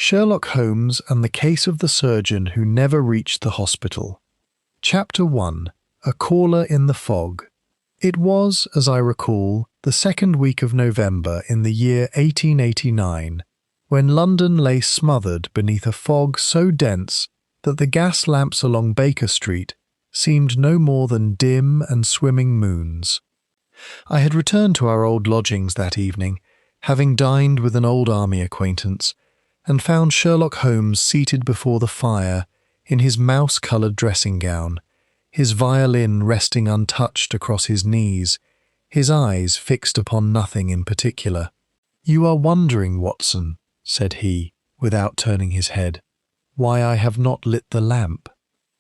Sherlock Holmes and the Case of the Surgeon Who Never Reached the Hospital. Chapter 1. A Caller in the Fog. It was, as I recall, the second week of November in the year 1889, when London lay smothered beneath a fog so dense that the gas lamps along Baker Street seemed no more than dim and swimming moons. I had returned to our old lodgings that evening, having dined with an old army acquaintance, and found Sherlock Holmes seated before the fire in his mouse-coloured dressing-gown, his violin resting untouched across his knees, his eyes fixed upon nothing in particular. "You are wondering, Watson," said he, without turning his head, "why I have not lit the lamp."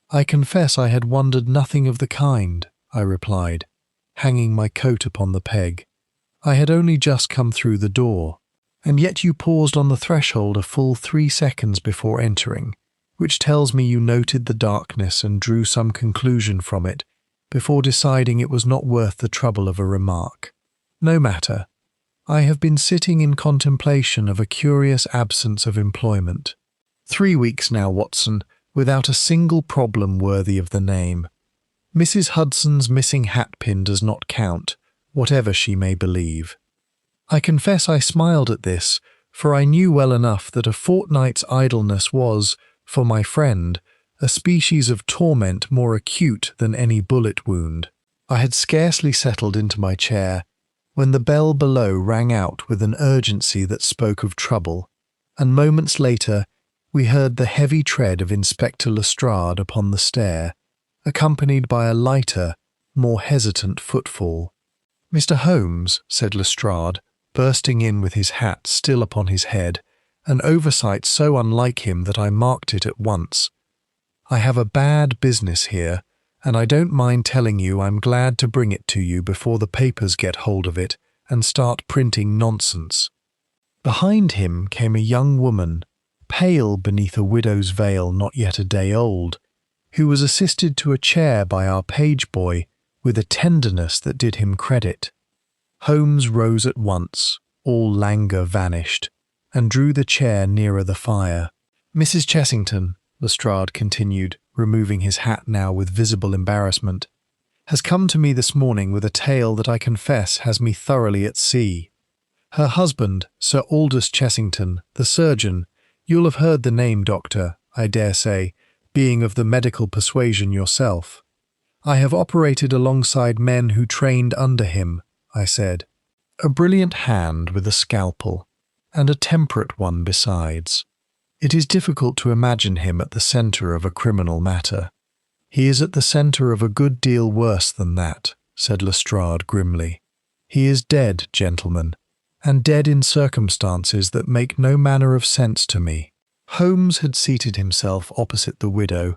"I confess I had wondered nothing of the kind," I replied, hanging my coat upon the peg. "I had only just come through the door, and yet you paused on the threshold a full 3 seconds before entering, which tells me you noted the darkness and drew some conclusion from it before deciding it was not worth the trouble of a remark. No matter. I have been sitting in contemplation of a curious absence of employment. 3 weeks now, Watson, without a single problem worthy of the name. Mrs. Hudson's missing hatpin does not count, whatever she may believe." I confess I smiled at this, for I knew well enough that a fortnight's idleness was, for my friend, a species of torment more acute than any bullet wound. I had scarcely settled into my chair when the bell below rang out with an urgency that spoke of trouble, and moments later we heard the heavy tread of Inspector Lestrade upon the stair, accompanied by a lighter, more hesitant footfall. "Mr. Holmes," said Lestrade, bursting in with his hat still upon his head, an oversight so unlike him that I marked it at once. "I have a bad business here, and I don't mind telling you I'm glad to bring it to you before the papers get hold of it and start printing nonsense." Behind him came a young woman, pale beneath a widow's veil not yet a day old, who was assisted to a chair by our page boy with a tenderness that did him credit. Holmes rose at once, all languor vanished, and drew the chair nearer the fire. "Mrs. Chessington," Lestrade continued, removing his hat now with visible embarrassment, "has come to me this morning with a tale that I confess has me thoroughly at sea. Her husband, Sir Aldous Chessington, the surgeon, you'll have heard the name, Doctor, I dare say, being of the medical persuasion yourself. I have operated alongside men who trained under him," I said. "A brilliant hand with a scalpel, and a temperate one besides. It is difficult to imagine him at the centre of a criminal matter." "He is at the centre of a good deal worse than that," said Lestrade grimly. "He is dead, gentlemen, and dead in circumstances that make no manner of sense to me." Holmes had seated himself opposite the widow,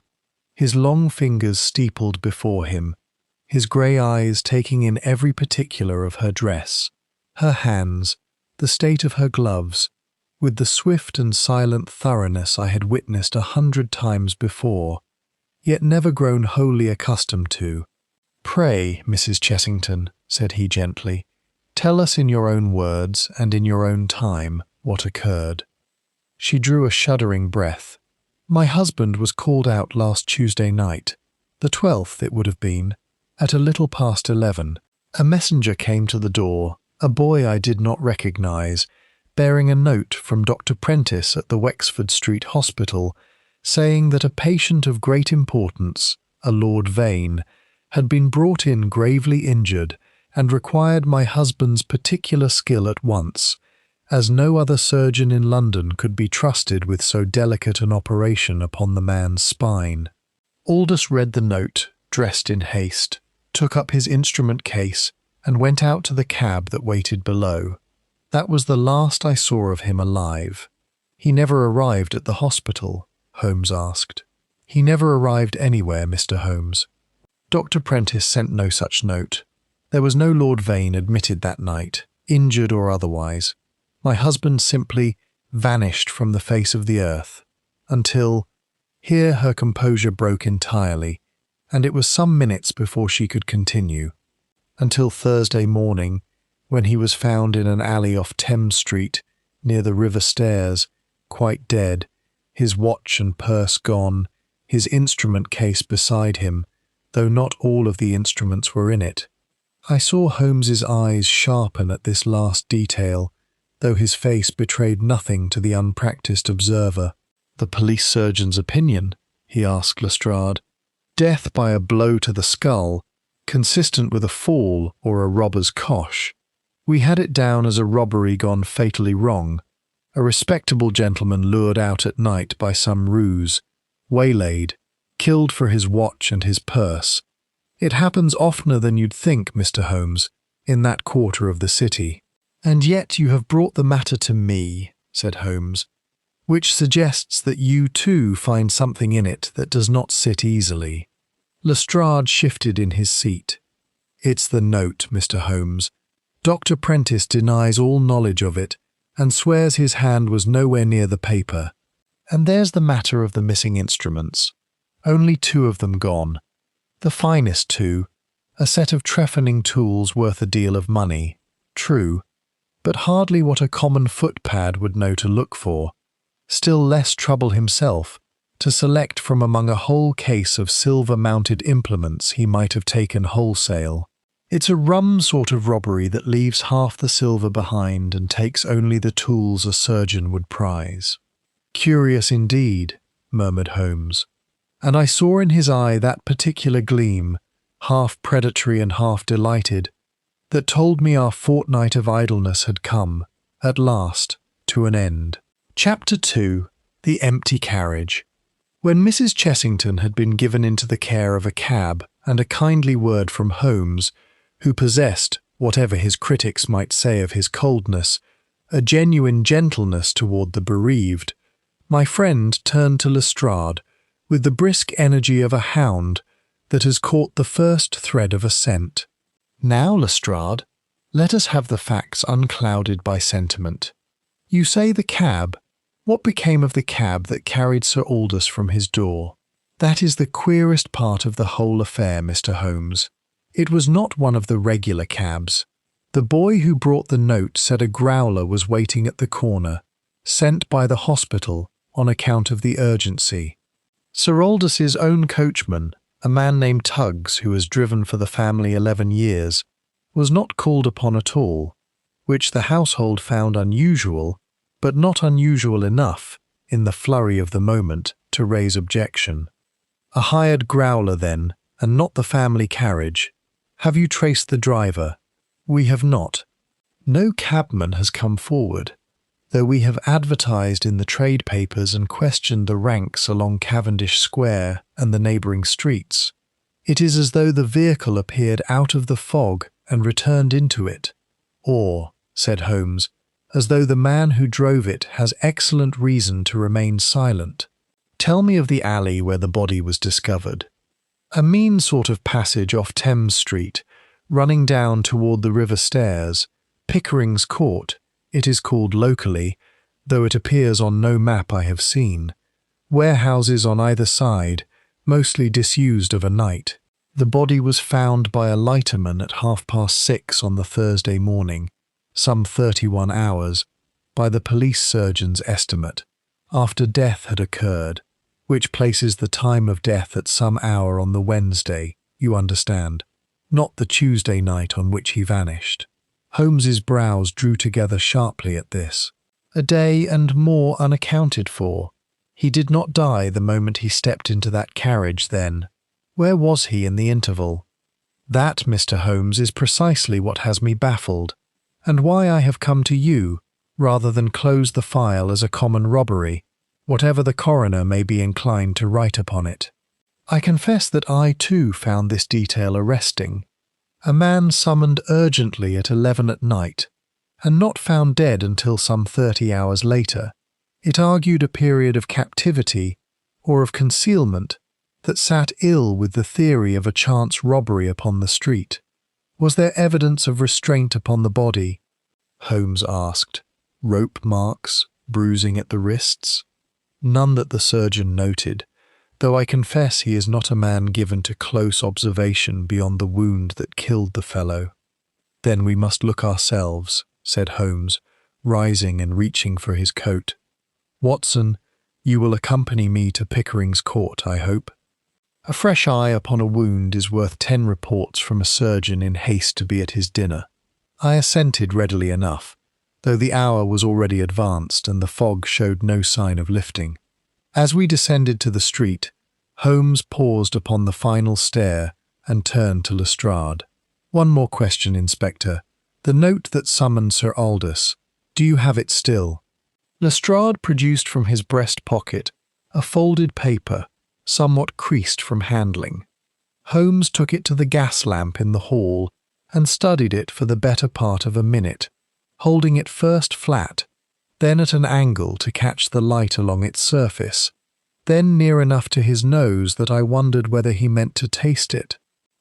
his long fingers steepled before him, his grey eyes taking in every particular of her dress, her hands, the state of her gloves, with the swift and silent thoroughness I had witnessed 100 times before, yet never grown wholly accustomed to. "Pray, Mrs. Chessington," said he gently, "tell us in your own words and in your own time what occurred." She drew a shuddering breath. "My husband was called out last Tuesday night, the 12th it would have been, at a little past 11. A messenger came to the door, a boy I did not recognise, bearing a note from Dr. Prentice at the Wexford Street Hospital, saying that a patient of great importance, a Lord Vane, had been brought in gravely injured and required my husband's particular skill at once, as no other surgeon in London could be trusted with so delicate an operation upon the man's spine. Aldous read the note, dressed in haste, took up his instrument case, and went out to the cab that waited below. That was the last I saw of him alive. He never arrived at the hospital, Holmes asked. He never arrived anywhere, Mr. Holmes. Dr. Prentice sent no such note. There was no Lord Vane admitted that night, injured or otherwise. My husband simply vanished from the face of the earth, until— Here her composure broke entirely, and it was some minutes before she could continue. Until Thursday morning, when he was found in an alley off Thames Street, near the river stairs, quite dead, his watch and purse gone, his instrument case beside him, though not all of the instruments were in it. I saw Holmes's eyes sharpen at this last detail, though his face betrayed nothing to the unpracticed observer. "The police surgeon's opinion?" he asked Lestrade. "Death by a blow to the skull, consistent with a fall or a robber's cosh. We had it down as a robbery gone fatally wrong, a respectable gentleman lured out at night by some ruse, waylaid, killed for his watch and his purse. It happens oftener than you'd think, Mr. Holmes, in that quarter of the city." "And yet you have brought the matter to me," said Holmes, "which suggests that you too find something in it that does not sit easily." Lestrade shifted in his seat. "It's the note, Mr. Holmes. Dr. Prentice denies all knowledge of it and swears his hand was nowhere near the paper. And there's the matter of the missing instruments. Only 2 of them gone. The finest 2, a set of trephining tools worth a deal of money, true, but hardly what a common footpad would know to look for, still less trouble himself to select from among a whole case of silver-mounted implements he might have taken wholesale. It's a rum sort of robbery that leaves half the silver behind and takes only the tools a surgeon would prize." "Curious indeed," murmured Holmes, and I saw in his eye that particular gleam, half predatory and half delighted, that told me our fortnight of idleness had come, at last, to an end. Chapter 2. The Empty Carriage. When Mrs. Chessington had been given into the care of a cab and a kindly word from Holmes, who possessed, whatever his critics might say of his coldness, a genuine gentleness toward the bereaved, my friend turned to Lestrade with the brisk energy of a hound that has caught the first thread of a scent. "Now, Lestrade, let us have the facts unclouded by sentiment. You say the cab. What became of the cab that carried Sir Aldous from his door? That is the queerest part of the whole affair, Mr. Holmes. It was not one of the regular cabs. The boy who brought the note said a growler was waiting at the corner, sent by the hospital on account of the urgency. Sir Aldous's own coachman, a man named Tuggs, who has driven for the family 11 years, was not called upon at all, which the household found unusual, but not unusual enough, in the flurry of the moment, to raise objection. A hired growler, then, and not the family carriage. Have you traced the driver? We have not. No cabman has come forward, though we have advertised in the trade papers and questioned the ranks along Cavendish Square and the neighbouring streets. It is as though the vehicle appeared out of the fog and returned into it, or, said Holmes, as though the man who drove it has excellent reason to remain silent. Tell me of the alley where the body was discovered." "A mean sort of passage off Thames Street, running down toward the river stairs. Pickering's Court, it is called locally, though it appears on no map I have seen. Warehouses on either side, mostly disused of a night. The body was found by a lighterman at 6:30 on the Thursday morning, some 31 hours, by the police surgeon's estimate, after death had occurred, which places the time of death at some hour on the Wednesday, you understand, not the Tuesday night on which he vanished." Holmes's brows drew together sharply at this. "A day and more unaccounted for. He did not die the moment he stepped into that carriage, then. Where was he in the interval?" "That, Mr. Holmes, is precisely what has me baffled, and why I have come to you, rather than close the file as a common robbery, whatever the coroner may be inclined to write upon it. I confess that I too found this detail arresting. A man summoned urgently at 11 at night, and not found dead until some 30 hours later. It argued a period of captivity, or of concealment, that sat ill with the theory of a chance robbery upon the street. Was there evidence of restraint upon the body?" Holmes asked. "Rope marks, bruising at the wrists?" "None that the surgeon noted, though I confess he is not a man given to close observation beyond the wound that killed the fellow." "Then we must look ourselves," said Holmes, rising and reaching for his coat. Watson, you will accompany me to Pickering's court, I hope. A fresh eye upon a wound is worth 10 reports from a surgeon in haste to be at his dinner. I assented readily enough, though the hour was already advanced and the fog showed no sign of lifting. As we descended to the street, Holmes paused upon the final stair and turned to Lestrade. One more question, Inspector. The note that summoned Sir Aldous, do you have it still? Lestrade produced from his breast pocket a folded paper, somewhat creased from handling. Holmes took it to the gas lamp in the hall and studied it for the better part of a minute, holding it first flat, then at an angle to catch the light along its surface, then near enough to his nose that I wondered whether he meant to taste it.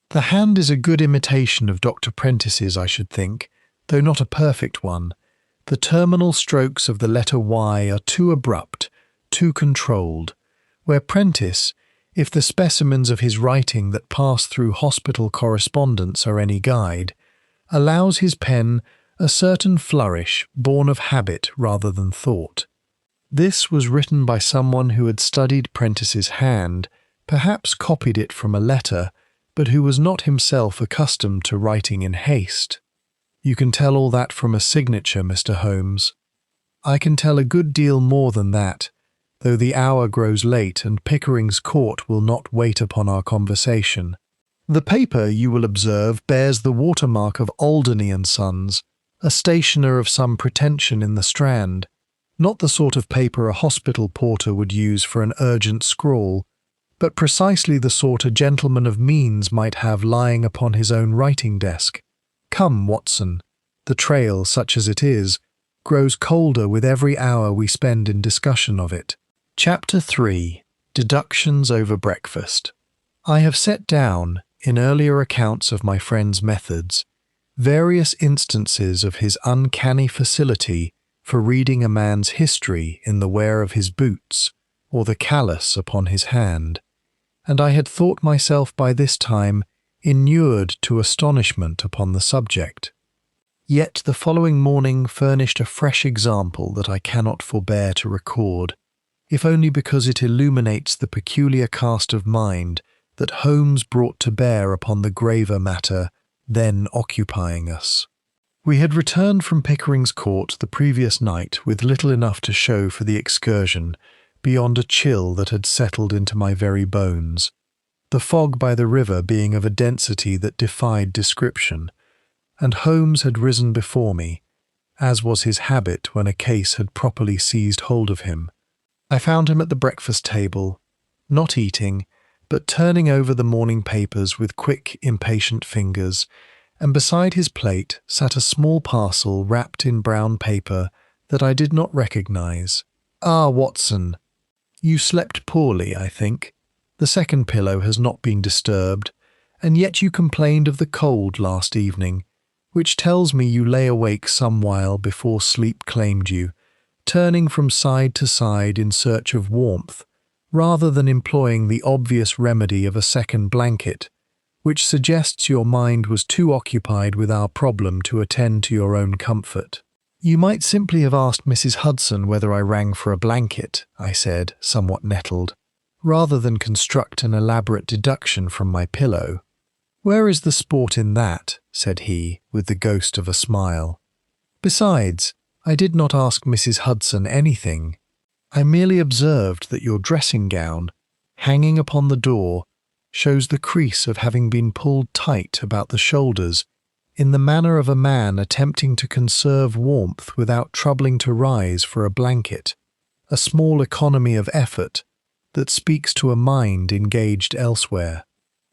The hand is a good imitation of Dr. Prentice's, I should think, though not a perfect one. The terminal strokes of the letter Y are too abrupt, too controlled, where Prentice, if the specimens of his writing that pass through hospital correspondence are any guide, allows his pen a certain flourish born of habit rather than thought. This was written by someone who had studied Prentice's hand, perhaps copied it from a letter, but who was not himself accustomed to writing in haste. You can tell all that from a signature, Mr. Holmes. I can tell a good deal more than that, though the hour grows late and Pickering's court will not wait upon our conversation. The paper, you will observe, bears the watermark of Alderney and Sons, a stationer of some pretension in the Strand, not the sort of paper a hospital porter would use for an urgent scrawl, but precisely the sort a gentleman of means might have lying upon his own writing desk. Come, Watson, the trail, such as it is, grows colder with every hour we spend in discussion of it. Chapter 3. Deductions over breakfast. I have set down, in earlier accounts of my friend's methods, various instances of his uncanny facility for reading a man's history in the wear of his boots or the callus upon his hand, and I had thought myself by this time inured to astonishment upon the subject. Yet the following morning furnished a fresh example that I cannot forbear to record, if only because it illuminates the peculiar cast of mind that Holmes brought to bear upon the graver matter then occupying us. We had returned from Pickering's court the previous night with little enough to show for the excursion, beyond a chill that had settled into my very bones, the fog by the river being of a density that defied description, and Holmes had risen before me, as was his habit when a case had properly seized hold of him. I found him at the breakfast table, not eating, but turning over the morning papers with quick, impatient fingers, and beside his plate sat a small parcel wrapped in brown paper that I did not recognize. Ah, Watson, you slept poorly, I think. The second pillow has not been disturbed, and yet you complained of the cold last evening, which tells me you lay awake some while before sleep claimed you, turning from side to side in search of warmth, rather than employing the obvious remedy of a second blanket, which suggests your mind was too occupied with our problem to attend to your own comfort. You might simply have asked Mrs. Hudson whether I rang for a blanket, I said, somewhat nettled, rather than construct an elaborate deduction from my pillow. Where is the sport in that? Said he, with the ghost of a smile. Besides, I did not ask Mrs. Hudson anything. I merely observed that your dressing gown, hanging upon the door, shows the crease of having been pulled tight about the shoulders in the manner of a man attempting to conserve warmth without troubling to rise for a blanket, a small economy of effort that speaks to a mind engaged elsewhere.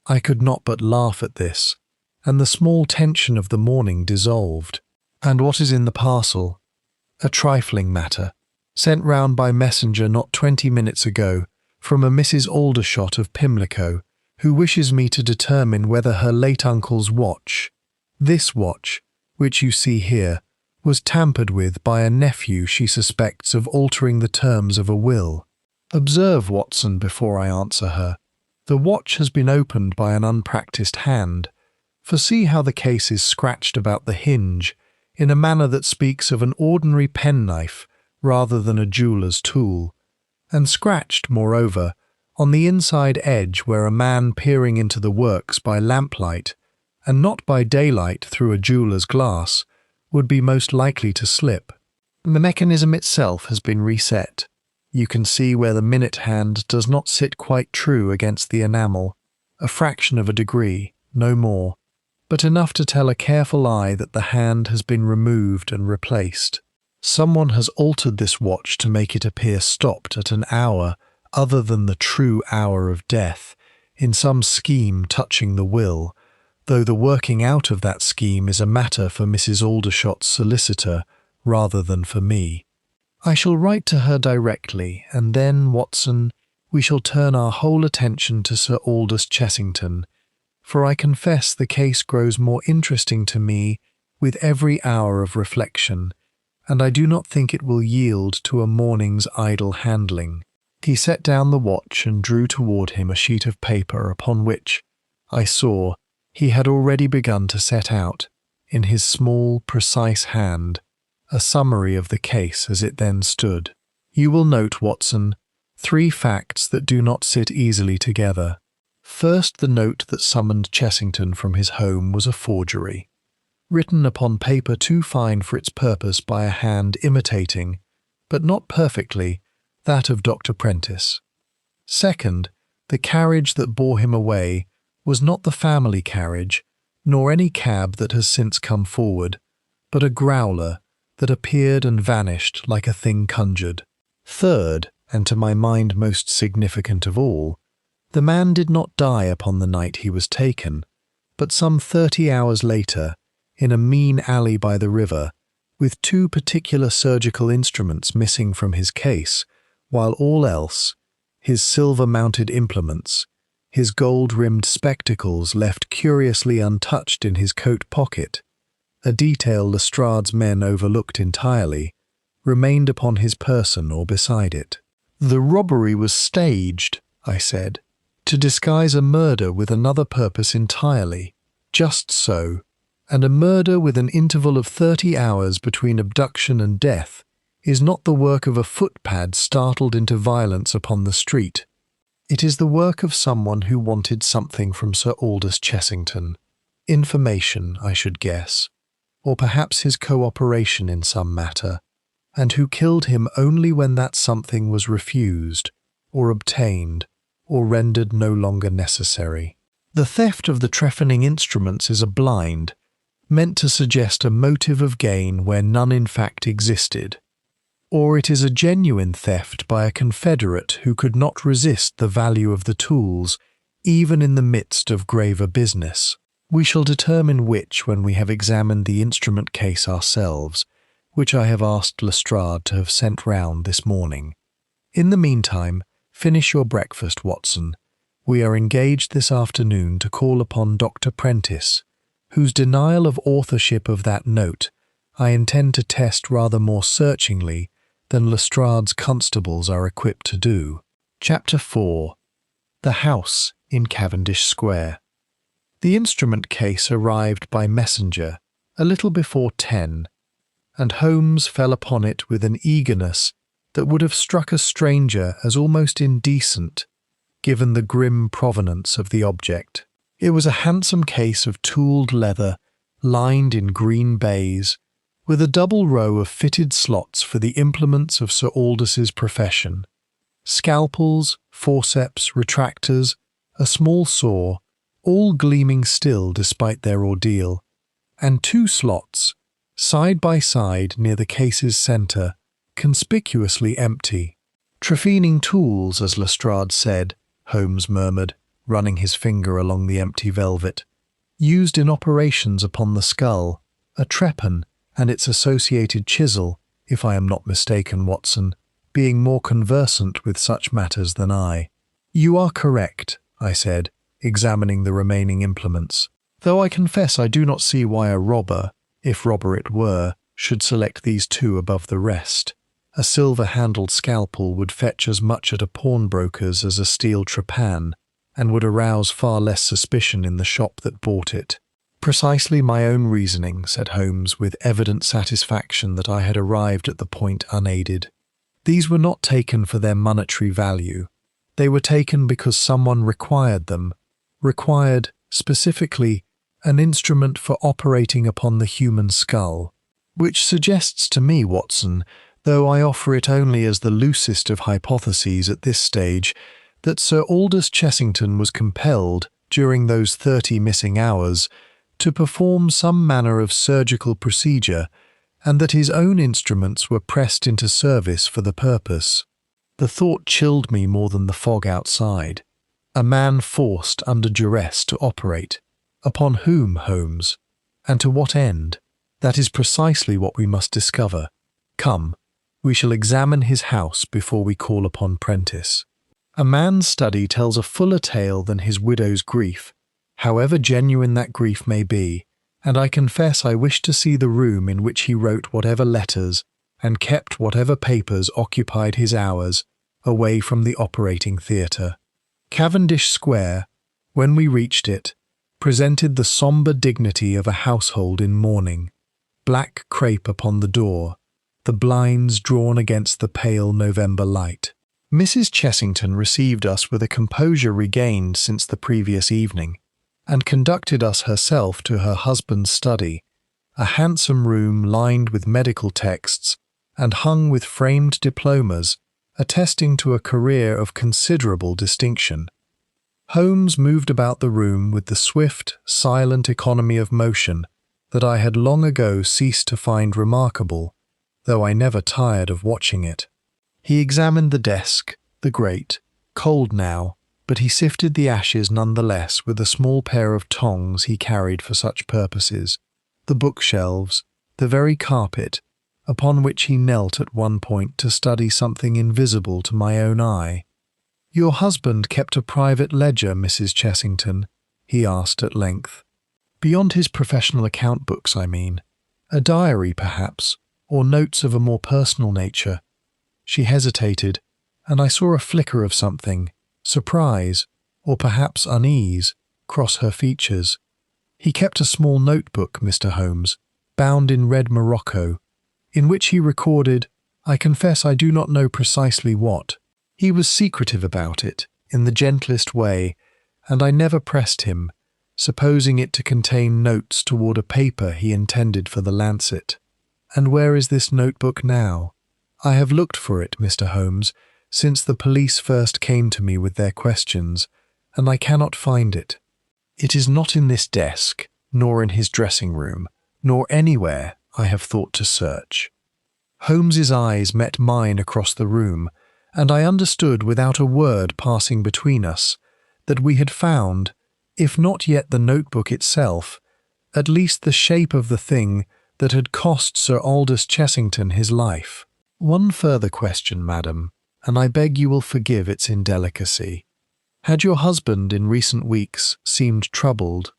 I could not but laugh at this, and the small tension of the morning dissolved. And what is in the parcel? A trifling matter, sent round by messenger not 20 minutes ago from a Mrs. Aldershot of Pimlico, who wishes me to determine whether her late uncle's watch, this watch, which you see here, was tampered with by a nephew she suspects of altering the terms of a will. Observe, Watson, before I answer her. The watch has been opened by an unpractised hand, for see how the case is scratched about the hinge, in a manner that speaks of an ordinary penknife rather than a jeweller's tool, and scratched, moreover, on the inside edge where a man peering into the works by lamplight, and not by daylight through a jeweller's glass, would be most likely to slip. The mechanism itself has been reset. You can see where the minute hand does not sit quite true against the enamel, a fraction of a degree, no more, but enough to tell a careful eye that the hand has been removed and replaced. Someone has altered this watch to make it appear stopped at an hour other than the true hour of death, in some scheme touching the will, though the working out of that scheme is a matter for Mrs. Aldershot's solicitor rather than for me. I shall write to her directly, and then, Watson, we shall turn our whole attention to Sir Aldous Chessington, for I confess the case grows more interesting to me with every hour of reflection, and I do not think it will yield to a morning's idle handling. He set down the watch and drew toward him a sheet of paper upon which, I saw, he had already begun to set out, in his small, precise hand, a summary of the case as it then stood. You will note, Watson, 3 facts that do not sit easily together. First, the note that summoned Chessington from his home was a forgery, written upon paper too fine for its purpose by a hand imitating, but not perfectly, that of Dr. Prentice. Second, the carriage that bore him away was not the family carriage, nor any cab that has since come forward, but a growler that appeared and vanished like a thing conjured. Third, and to my mind most significant of all, the man did not die upon the night he was taken, but some 30 hours later, in a mean alley by the river, with 2 particular surgical instruments missing from his case, while all else, his silver-mounted implements, his gold-rimmed spectacles left curiously untouched in his coat pocket, a detail Lestrade's men overlooked entirely, remained upon his person or beside it. The robbery was staged, I said, to disguise a murder with another purpose entirely. Just so, and a murder with an interval of 30 hours between abduction and death is not the work of a footpad startled into violence upon the street. It is the work of someone who wanted something from Sir Aldous Chessington. Information, I should guess, or perhaps his cooperation in some matter, and who killed him only when that something was refused, or obtained, or rendered no longer necessary. The theft of the trephining instruments is a blind, meant to suggest a motive of gain where none in fact existed, or it is a genuine theft by a confederate who could not resist the value of the tools, even in the midst of graver business. We shall determine which when we have examined the instrument case ourselves, which I have asked Lestrade to have sent round this morning. In the meantime, finish your breakfast, Watson. We are engaged this afternoon to call upon Dr. Prentice, whose denial of authorship of that note I intend to test rather more searchingly than Lestrade's constables are equipped to do. Chapter 4. The House in Cavendish Square. The instrument case arrived by messenger a little before 10, and Holmes fell upon it with an eagerness that would have struck a stranger as almost indecent, given the grim provenance of the object. It was a handsome case of tooled leather, lined in green baize, with a double row of fitted slots for the implements of Sir Aldous's profession: scalpels, forceps, retractors, a small saw, all gleaming still despite their ordeal, and 2 slots, side by side near the case's centre, conspicuously empty. "Trephining tools, as Lestrade said," Holmes murmured, running his finger along the empty velvet, "used in operations upon the skull, a trepan and its associated chisel, if I am not mistaken, Watson, being more conversant with such matters than I." "You are correct," I said, examining the remaining implements, "though I confess I do not see why a robber, if robber it were, should select these 2 above the rest. A silver-handled scalpel would fetch as much at a pawnbroker's as a steel trepan, and would arouse far less suspicion in the shop that bought it." "Precisely my own reasoning," said Holmes, with evident satisfaction that I had arrived at the point unaided. These were not taken for their monetary value. They were taken because someone required them, required, specifically, an instrument for operating upon the human skull, which suggests to me, Watson, though I offer it only as the loosest of hypotheses at this stage, that Sir Aldous Chessington was compelled, during those 30 missing hours, to perform some manner of surgical procedure, and that his own instruments were pressed into service for the purpose. The thought chilled me more than the fog outside. A man forced under duress to operate. Upon whom, Holmes? And to what end? That is precisely what we must discover. Come, we shall examine his house before we call upon Prentice. A man's study tells a fuller tale than his widow's grief, however genuine that grief may be, and I confess I wish to see the room in which he wrote whatever letters and kept whatever papers occupied his hours away from the operating theatre. Cavendish Square, when we reached it, presented the sombre dignity of a household in mourning. Black crape upon the door, the blinds drawn against the pale November light. Mrs. Chessington received us with a composure regained since the previous evening, and conducted us herself to her husband's study, a handsome room lined with medical texts and hung with framed diplomas attesting to a career of considerable distinction. Holmes moved about the room with the swift, silent economy of motion that I had long ago ceased to find remarkable, though I never tired of watching it. He examined the desk, the grate, cold now, but he sifted the ashes nonetheless with a small pair of tongs he carried for such purposes, the bookshelves, the very carpet, upon which he knelt at one point to study something invisible to my own eye. "Your husband kept a private ledger, Mrs. Chessington?" he asked at length. "Beyond his professional account books, I mean. A diary, perhaps, or notes of a more personal nature." She hesitated, and I saw a flicker of something, surprise, or perhaps unease, cross her features. "He kept a small notebook, Mr. Holmes, bound in red morocco, in which he recorded, I confess I do not know precisely what. He was secretive about it, in the gentlest way, and I never pressed him, supposing it to contain notes toward a paper he intended for the Lancet. And where is this notebook now? I have looked for it, Mr. Holmes, since the police first came to me with their questions, and I cannot find it. It is not in this desk, nor in his dressing room, nor anywhere I have thought to search." Holmes's eyes met mine across the room, and I understood without a word passing between us that we had found, if not yet the notebook itself, at least the shape of the thing that had cost Sir Aldous Chessington his life. "One further question, madam, and I beg you will forgive its indelicacy. Had your husband in recent weeks seemed troubled,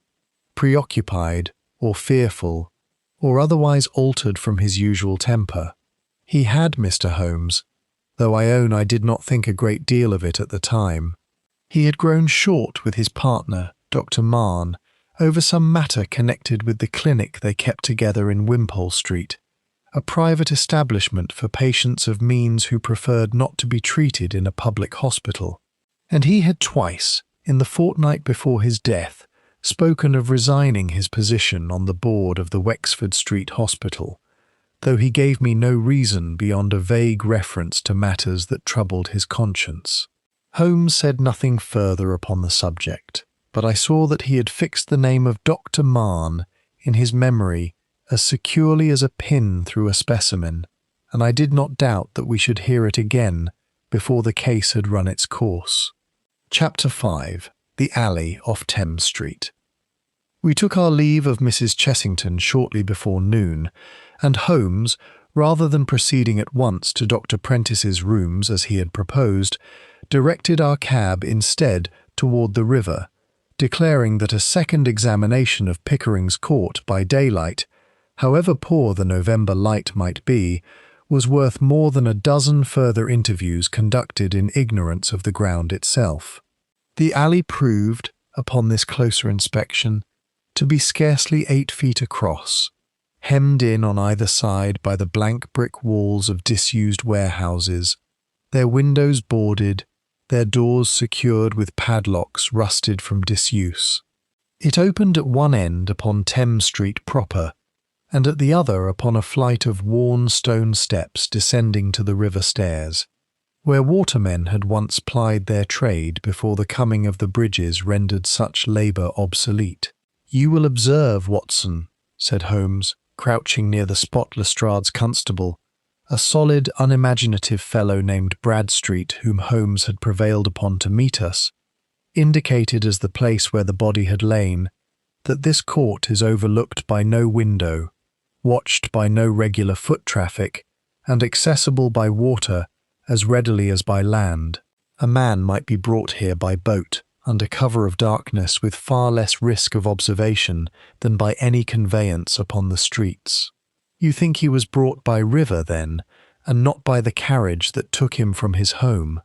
preoccupied, or fearful, or otherwise altered from his usual temper?" "He had, Mr. Holmes, though I own I did not think a great deal of it at the time. He had grown short with his partner, Dr. Mahon, over some matter connected with the clinic they kept together in Wimpole Street, a private establishment for patients of means who preferred not to be treated in a public hospital. And he had twice, in the fortnight before his death, spoken of resigning his position on the board of the Wexford Street Hospital, though he gave me no reason beyond a vague reference to matters that troubled his conscience. Holmes said nothing further upon the subject, but I saw that he had fixed the name of Dr. Mahon in his memory as securely as a pin through a specimen, and I did not doubt that we should hear it again before the case had run its course. Chapter 5. The Alley off Thames Street. We took our leave of Mrs. Chessington shortly before noon, and Holmes, rather than proceeding at once to Dr. Prentice's rooms as he had proposed, directed our cab instead toward the river, declaring that a second examination of Pickering's Court by daylight, however poor the November light might be, was worth more than a dozen further interviews conducted in ignorance of the ground itself. The alley proved, upon this closer inspection, to be scarcely 8 feet across, hemmed in on either side by the blank brick walls of disused warehouses, their windows boarded, their doors secured with padlocks rusted from disuse. It opened at one end upon Thames Street proper, and at the other upon a flight of worn stone steps descending to the river stairs, where watermen had once plied their trade before the coming of the bridges rendered such labour obsolete. "You will observe, Watson," said Holmes, crouching near the spot Lestrade's constable, a solid, unimaginative fellow named Bradstreet, whom Holmes had prevailed upon to meet us, indicated as the place where the body had lain, that this court is overlooked by no window, watched by no regular foot traffic, and accessible by water as readily as by land. A man might be brought here by boat, under cover of darkness, with far less risk of observation than by any conveyance upon the streets. You think he was brought by river, then, and not by the carriage that took him from his home?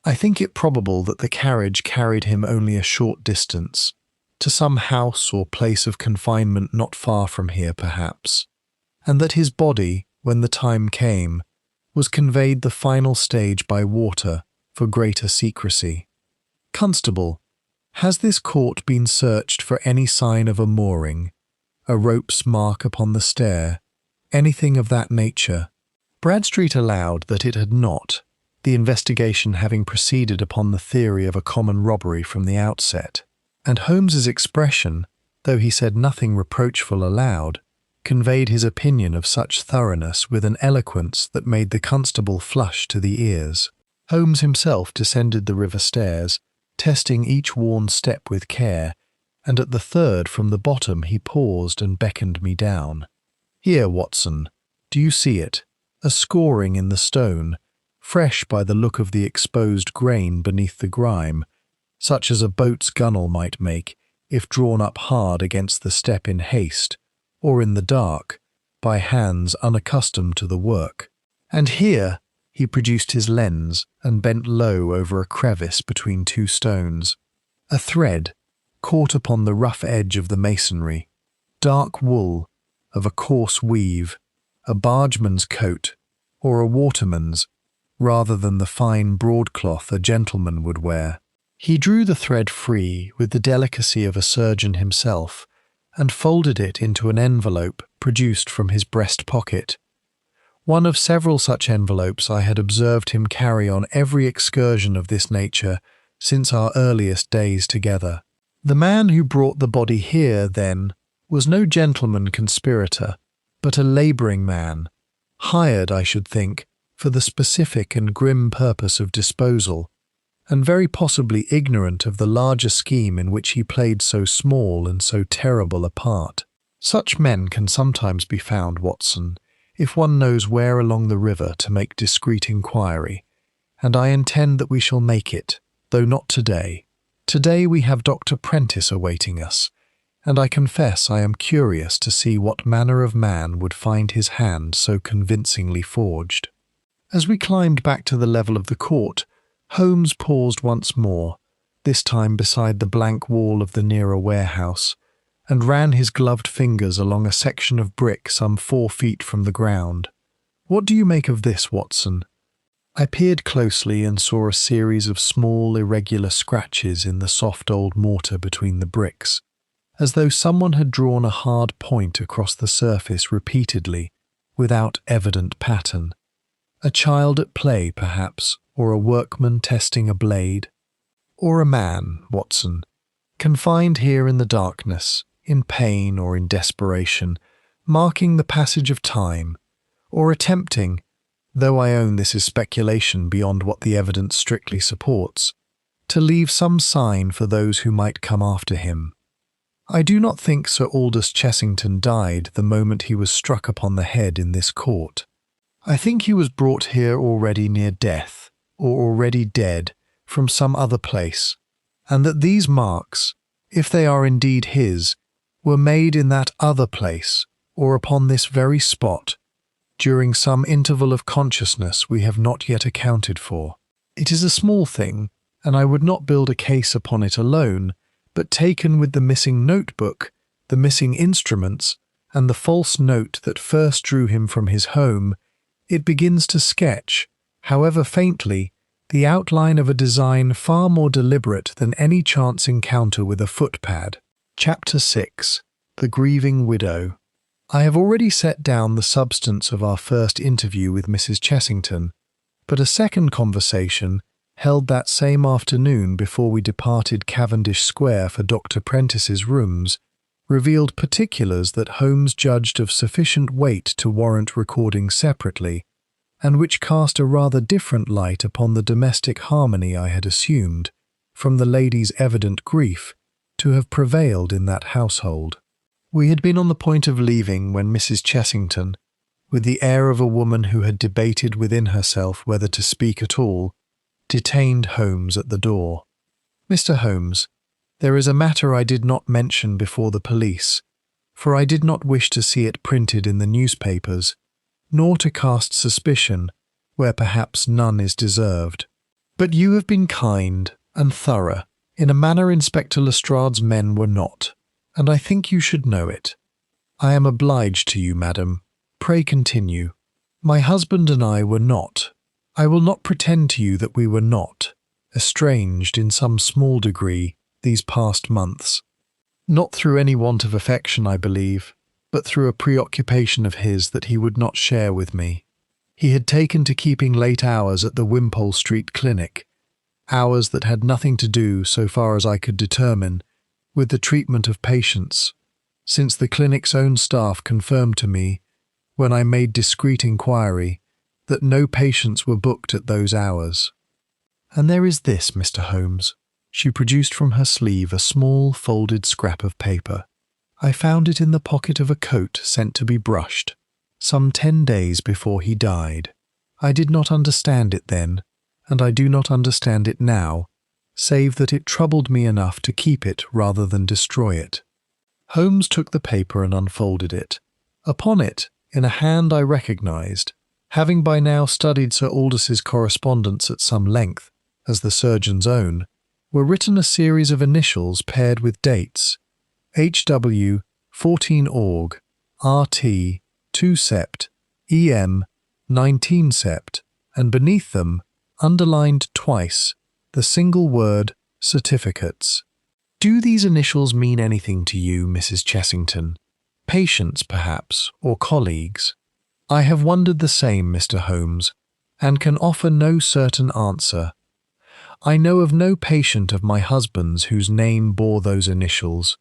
I think it probable that the carriage carried him only a short distance, to some house or place of confinement not far from here perhaps, and that his body, when the time came, was conveyed the final stage by water for greater secrecy. Constable, has this court been searched for any sign of a mooring, a rope's mark upon the stair, anything of that nature? Bradstreet allowed that it had not, the investigation having proceeded upon the theory of a common robbery from the outset, and Holmes's expression, though he said nothing reproachful aloud, conveyed his opinion of such thoroughness with an eloquence that made the constable flush to the ears. Holmes himself descended the river stairs, testing each worn step with care, and at the third from the bottom he paused and beckoned me down. "Here, Watson, do you see it? A scoring in the stone, fresh by the look of the exposed grain beneath the grime, such as a boat's gunwale might make if drawn up hard against the step in haste, or in the dark, by hands unaccustomed to the work. And here," he produced his lens and bent low over a crevice between two stones, "a thread, caught upon the rough edge of the masonry, dark wool, of a coarse weave, a bargeman's coat, or a waterman's, rather than the fine broadcloth a gentleman would wear." He drew the thread free with the delicacy of a surgeon himself, and folded it into an envelope produced from his breast pocket. One of several such envelopes I had observed him carry on every excursion of this nature since our earliest days together. The man who brought the body here, then, was no gentleman conspirator, but a labouring man, hired, I should think, for the specific and grim purpose of disposal, and very possibly ignorant of the larger scheme in which he played so small and so terrible a part. Such men can sometimes be found, Watson, if one knows where along the river to make discreet inquiry, and I intend that we shall make it, though not today. Today we have Dr. Prentice awaiting us, and I confess I am curious to see what manner of man would find his hand so convincingly forged. As we climbed back to the level of the court, Holmes paused once more, this time beside the blank wall of the nearer warehouse, and ran his gloved fingers along a section of brick some 4 feet from the ground. "What do you make of this, Watson?" I peered closely and saw a series of small, irregular scratches in the soft old mortar between the bricks, as though someone had drawn a hard point across the surface repeatedly, without evident pattern. A child at play, perhaps, or a workman testing a blade, or a man, Watson, confined here in the darkness, in pain or in desperation, marking the passage of time, or attempting, though I own this is speculation beyond what the evidence strictly supports, to leave some sign for those who might come after him. I do not think Sir Aldous Chessington died the moment he was struck upon the head in this court. I think he was brought here already near death, or already dead, from some other place, and that these marks, if they are indeed his, were made in that other place, or upon this very spot, during some interval of consciousness we have not yet accounted for. It is a small thing, and I would not build a case upon it alone, but taken with the missing notebook, the missing instruments, and the false note that first drew him from his home, it begins to sketch, however faintly, the outline of a design far more deliberate than any chance encounter with a footpad. Chapter 6. The Grieving Widow. I have already set down the substance of our first interview with Mrs. Chessington, but a second conversation, held that same afternoon before we departed Cavendish Square for Dr. Prentice's rooms, revealed particulars that Holmes judged of sufficient weight to warrant recording separately, and which cast a rather different light upon the domestic harmony I had assumed, from the lady's evident grief, to have prevailed in that household. We had been on the point of leaving when Mrs. Chessington, with the air of a woman who had debated within herself whether to speak at all, detained Holmes at the door. "Mr. Holmes, there is a matter I did not mention before the police, for I did not wish to see it printed in the newspapers, nor to cast suspicion where perhaps none is deserved. But you have been kind and thorough, in a manner Inspector Lestrade's men were not, and I think you should know it. I am obliged to you, madam. Pray continue. My husband and I were not, I will not pretend to you that we were not, estranged in some small degree these past months. Not through any want of affection, I believe, but through a preoccupation of his that he would not share with me. He had taken to keeping late hours at the Wimpole Street Clinic, hours that had nothing to do, so far as I could determine, with the treatment of patients, since the clinic's own staff confirmed to me, when I made discreet inquiry, that no patients were booked at those hours. And there is this, Mr. Holmes." She produced from her sleeve a small folded scrap of paper. "I found it in the pocket of a coat sent to be brushed, some 10 days before he died. I did not understand it then, and I do not understand it now, save that it troubled me enough to keep it rather than destroy it." Holmes took the paper and unfolded it. Upon it, in a hand I recognized, having by now studied Sir Aldous' correspondence at some length, as the surgeon's own, were written a series of initials paired with dates: H.W. 14 Aug. R.T. 2 Sept. E.M. 19 Sept. And beneath them, underlined twice, the single word certificates. "Do these initials mean anything to you, Mrs. Chessington? Patients, perhaps, or colleagues?" "I have wondered the same, Mr. Holmes, and can offer no certain answer. I know of no patient of my husband's whose name bore those initials,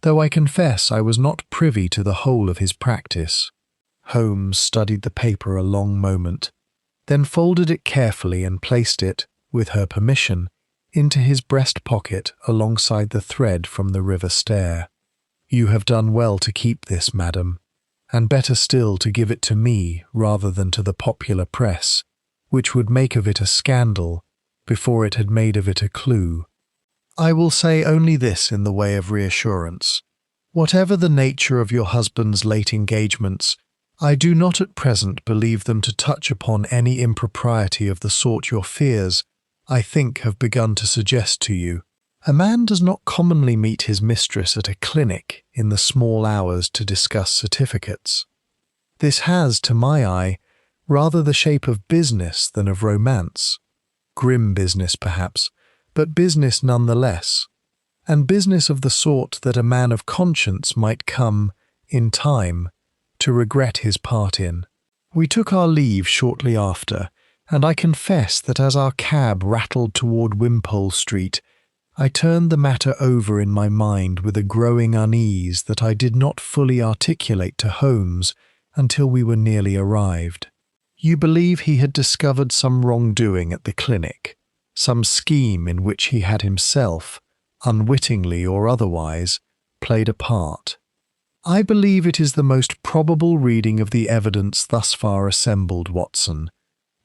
though I confess I was not privy to the whole of his practice." Holmes studied the paper a long moment, then folded it carefully and placed it, with her permission, into his breast pocket alongside the thread from the river stair. "You have done well to keep this, madam, and better still to give it to me rather than to the popular press, which would make of it a scandal before it had made of it a clue. I will say only this in the way of reassurance. Whatever the nature of your husband's late engagements, I do not at present believe them to touch upon any impropriety of the sort your fears, I think, have begun to suggest to you. A man does not commonly meet his mistress at a clinic in the small hours to discuss certificates. This has, to my eye, rather the shape of business than of romance. Grim business, perhaps, but business none the less, and business of the sort that a man of conscience might come, in time, to regret his part in. We took our leave shortly after, and I confess that as our cab rattled toward Wimpole Street, I turned the matter over in my mind with a growing unease that I did not fully articulate to Holmes until we were nearly arrived. You believe he had discovered some wrongdoing at the clinic, some scheme in which he had himself, unwittingly or otherwise, played a part. I believe it is the most probable reading of the evidence thus far assembled, Watson,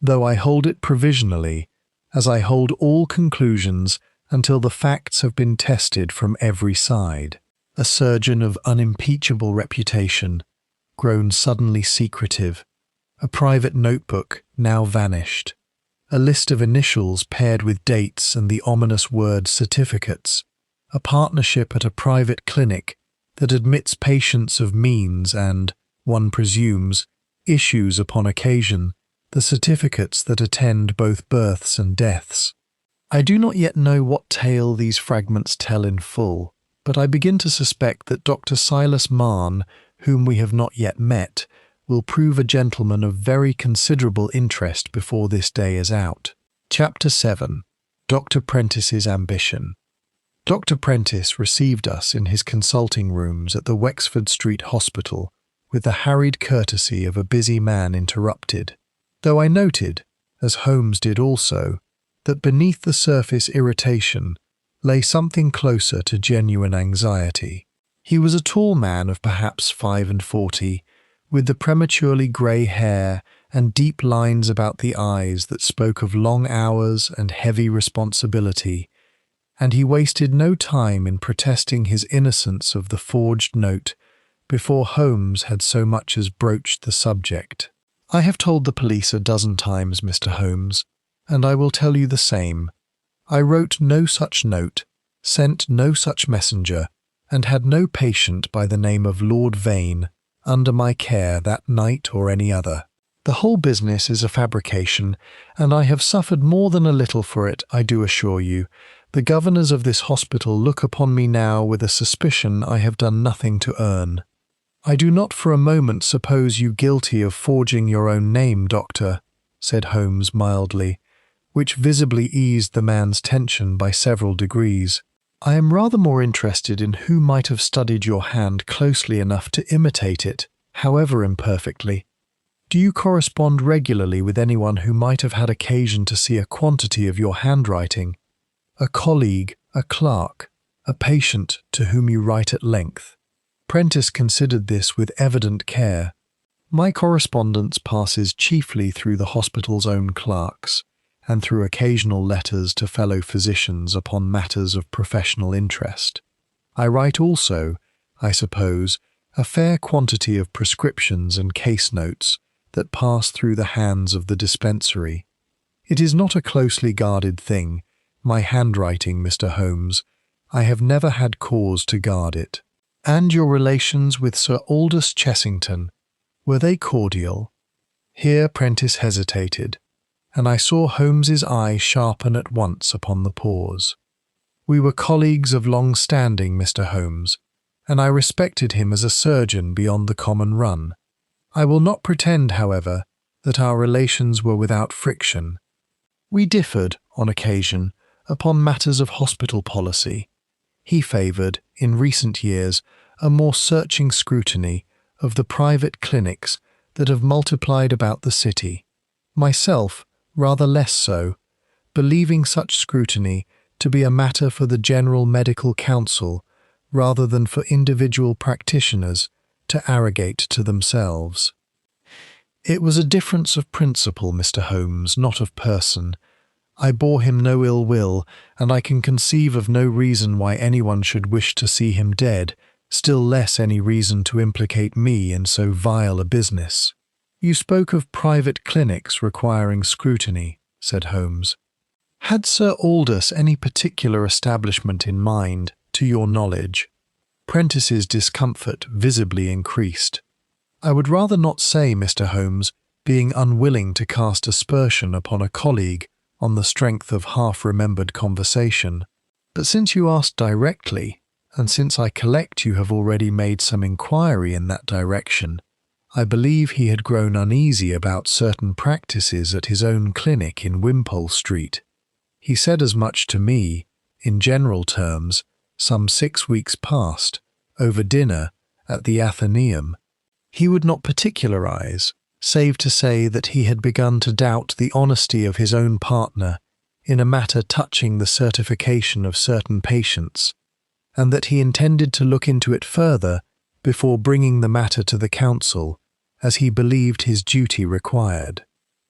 though I hold it provisionally, as I hold all conclusions until the facts have been tested from every side. A surgeon of unimpeachable reputation, grown suddenly secretive, a private notebook now vanished, a list of initials paired with dates and the ominous word certificates, a partnership at a private clinic that admits patients of means and, one presumes, issues upon occasion the certificates that attend both births and deaths. I do not yet know what tale these fragments tell in full, but I begin to suspect that Dr. Silas Marne, whom we have not yet met, will prove a gentleman of very considerable interest before this day is out. Chapter 7. Dr. Prentice's Ambition. Dr. Prentice received us in his consulting rooms at the Wexford Street Hospital with the harried courtesy of a busy man interrupted, though I noted, as Holmes did also, that beneath the surface irritation lay something closer to genuine anxiety. He was a tall man of perhaps 45, with the prematurely grey hair and deep lines about the eyes that spoke of long hours and heavy responsibility, and he wasted no time in protesting his innocence of the forged note before Holmes had so much as broached the subject. "I have told the police a dozen times, Mr. Holmes, and I will tell you the same. I wrote no such note, sent no such messenger, and had no patient by the name of Lord Vane under my care that night or any other. The whole business is a fabrication, and I have suffered more than a little for it, I do assure you. The governors of this hospital look upon me now with a suspicion I have done nothing to earn. I do not for a moment suppose you guilty of forging your own name, doctor," said Holmes mildly, which visibly eased the man's tension by several degrees. "I am rather more interested in who might have studied your hand closely enough to imitate it, however imperfectly. Do you correspond regularly with anyone who might have had occasion to see a quantity of your handwriting? A colleague, a clerk, a patient to whom you write at length?" Prentice considered this with evident care. "My correspondence passes chiefly through the hospital's own clerks, and through occasional letters to fellow physicians upon matters of professional interest. I write also, I suppose, a fair quantity of prescriptions and case notes that pass through the hands of the dispensary. It is not a closely guarded thing, my handwriting, Mr. Holmes. I have never had cause to guard it." "And your relations with Sir Aldous Chessington, were they cordial?" Here Prentice hesitated, and I saw Holmes's eye sharpen at once upon the pause. "We were colleagues of long standing, Mr. Holmes, and I respected him as a surgeon beyond the common run. I will not pretend, however, that our relations were without friction. We differed, on occasion, upon matters of hospital policy. He favoured, in recent years, a more searching scrutiny of the private clinics that have multiplied about the city. Myself, rather less so, believing such scrutiny to be a matter for the General Medical Council rather than for individual practitioners to arrogate to themselves. It was a difference of principle, Mr. Holmes, not of person. I bore him no ill will, and I can conceive of no reason why anyone should wish to see him dead, still less any reason to implicate me in so vile a business." "You spoke of private clinics requiring scrutiny," said Holmes. "Had Sir Aldous any particular establishment in mind, to your knowledge?" Prentice's discomfort visibly increased. "I would rather not say, Mr. Holmes, being unwilling to cast aspersion upon a colleague on the strength of half-remembered conversation. But since you ask directly, and since I collect you have already made some inquiry in that direction, I believe he had grown uneasy about certain practices at his own clinic in Wimpole Street. He said as much to me, in general terms, some 6 weeks past, over dinner at the Athenaeum. He would not particularize, save to say that he had begun to doubt the honesty of his own partner in a matter touching the certification of certain patients, and that he intended to look into it further before bringing the matter to the council, as he believed his duty required."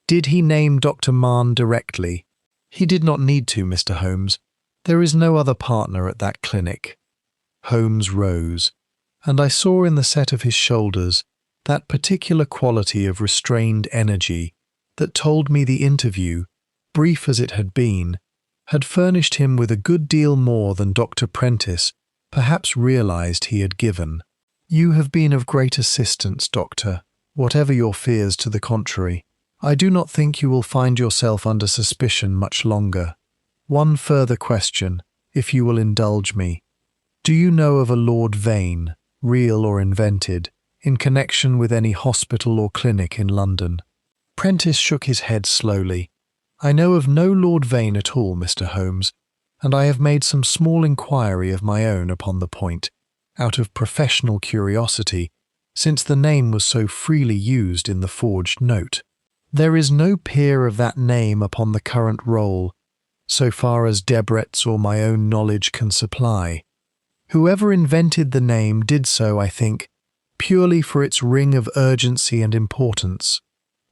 "Did he name Dr. Marne directly?" "He did not need to, Mr. Holmes. There is no other partner at that clinic." Holmes rose, and I saw in the set of his shoulders that particular quality of restrained energy that told me the interview, brief as it had been, had furnished him with a good deal more than Dr. Prentice perhaps realized he had given. "You have been of great assistance, Doctor, whatever your fears to the contrary. I do not think you will find yourself under suspicion much longer. One further question, if you will indulge me. Do you know of a Lord Vane, real or invented, in connection with any hospital or clinic in London?" Prentice shook his head slowly. "I know of no Lord Vane at all, Mr. Holmes, and I have made some small inquiry of my own upon the point, out of professional curiosity, since the name was so freely used in the forged note. There is no peer of that name upon the current roll, so far as Debrett's or my own knowledge can supply. Whoever invented the name did so, I think, purely for its ring of urgency and importance,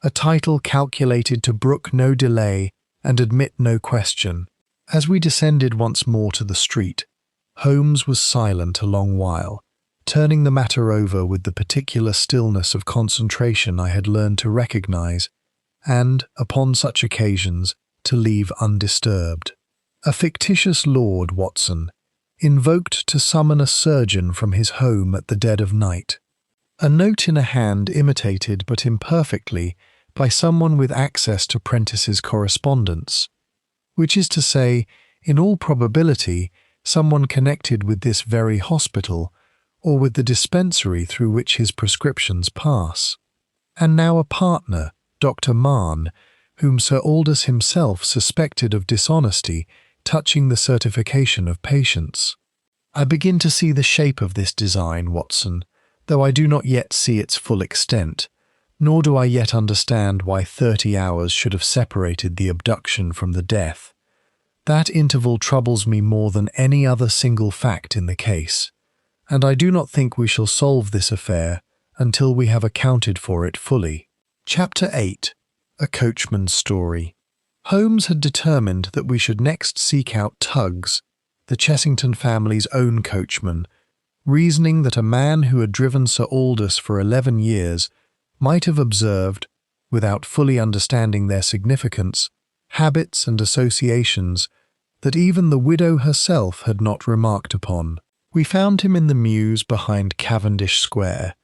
a title calculated to brook no delay and admit no question." As we descended once more to the street, Holmes was silent a long while, turning the matter over with the particular stillness of concentration I had learned to recognize, and, upon such occasions, to leave undisturbed. "A fictitious lord, Watson, invoked to summon a surgeon from his home at the dead of night. A note in a hand imitated but imperfectly by someone with access to Prentice's correspondence, which is to say, in all probability, someone connected with this very hospital or with the dispensary through which his prescriptions pass. And now a partner, Dr. Mahon, whom Sir Aldous himself suspected of dishonesty touching the certification of patients. I begin to see the shape of this design, Watson, though I do not yet see its full extent, nor do I yet understand why 30 hours should have separated the abduction from the death. That interval troubles me more than any other single fact in the case, and I do not think we shall solve this affair until we have accounted for it fully." Chapter 8. A Coachman's Story. Holmes had determined that we should next seek out Tuggs, the Chessington family's own coachman, reasoning that a man who had driven Sir Aldous for 11 years might have observed, without fully understanding their significance, habits and associations that even the widow herself had not remarked upon. We found him in the mews behind Cavendish Square,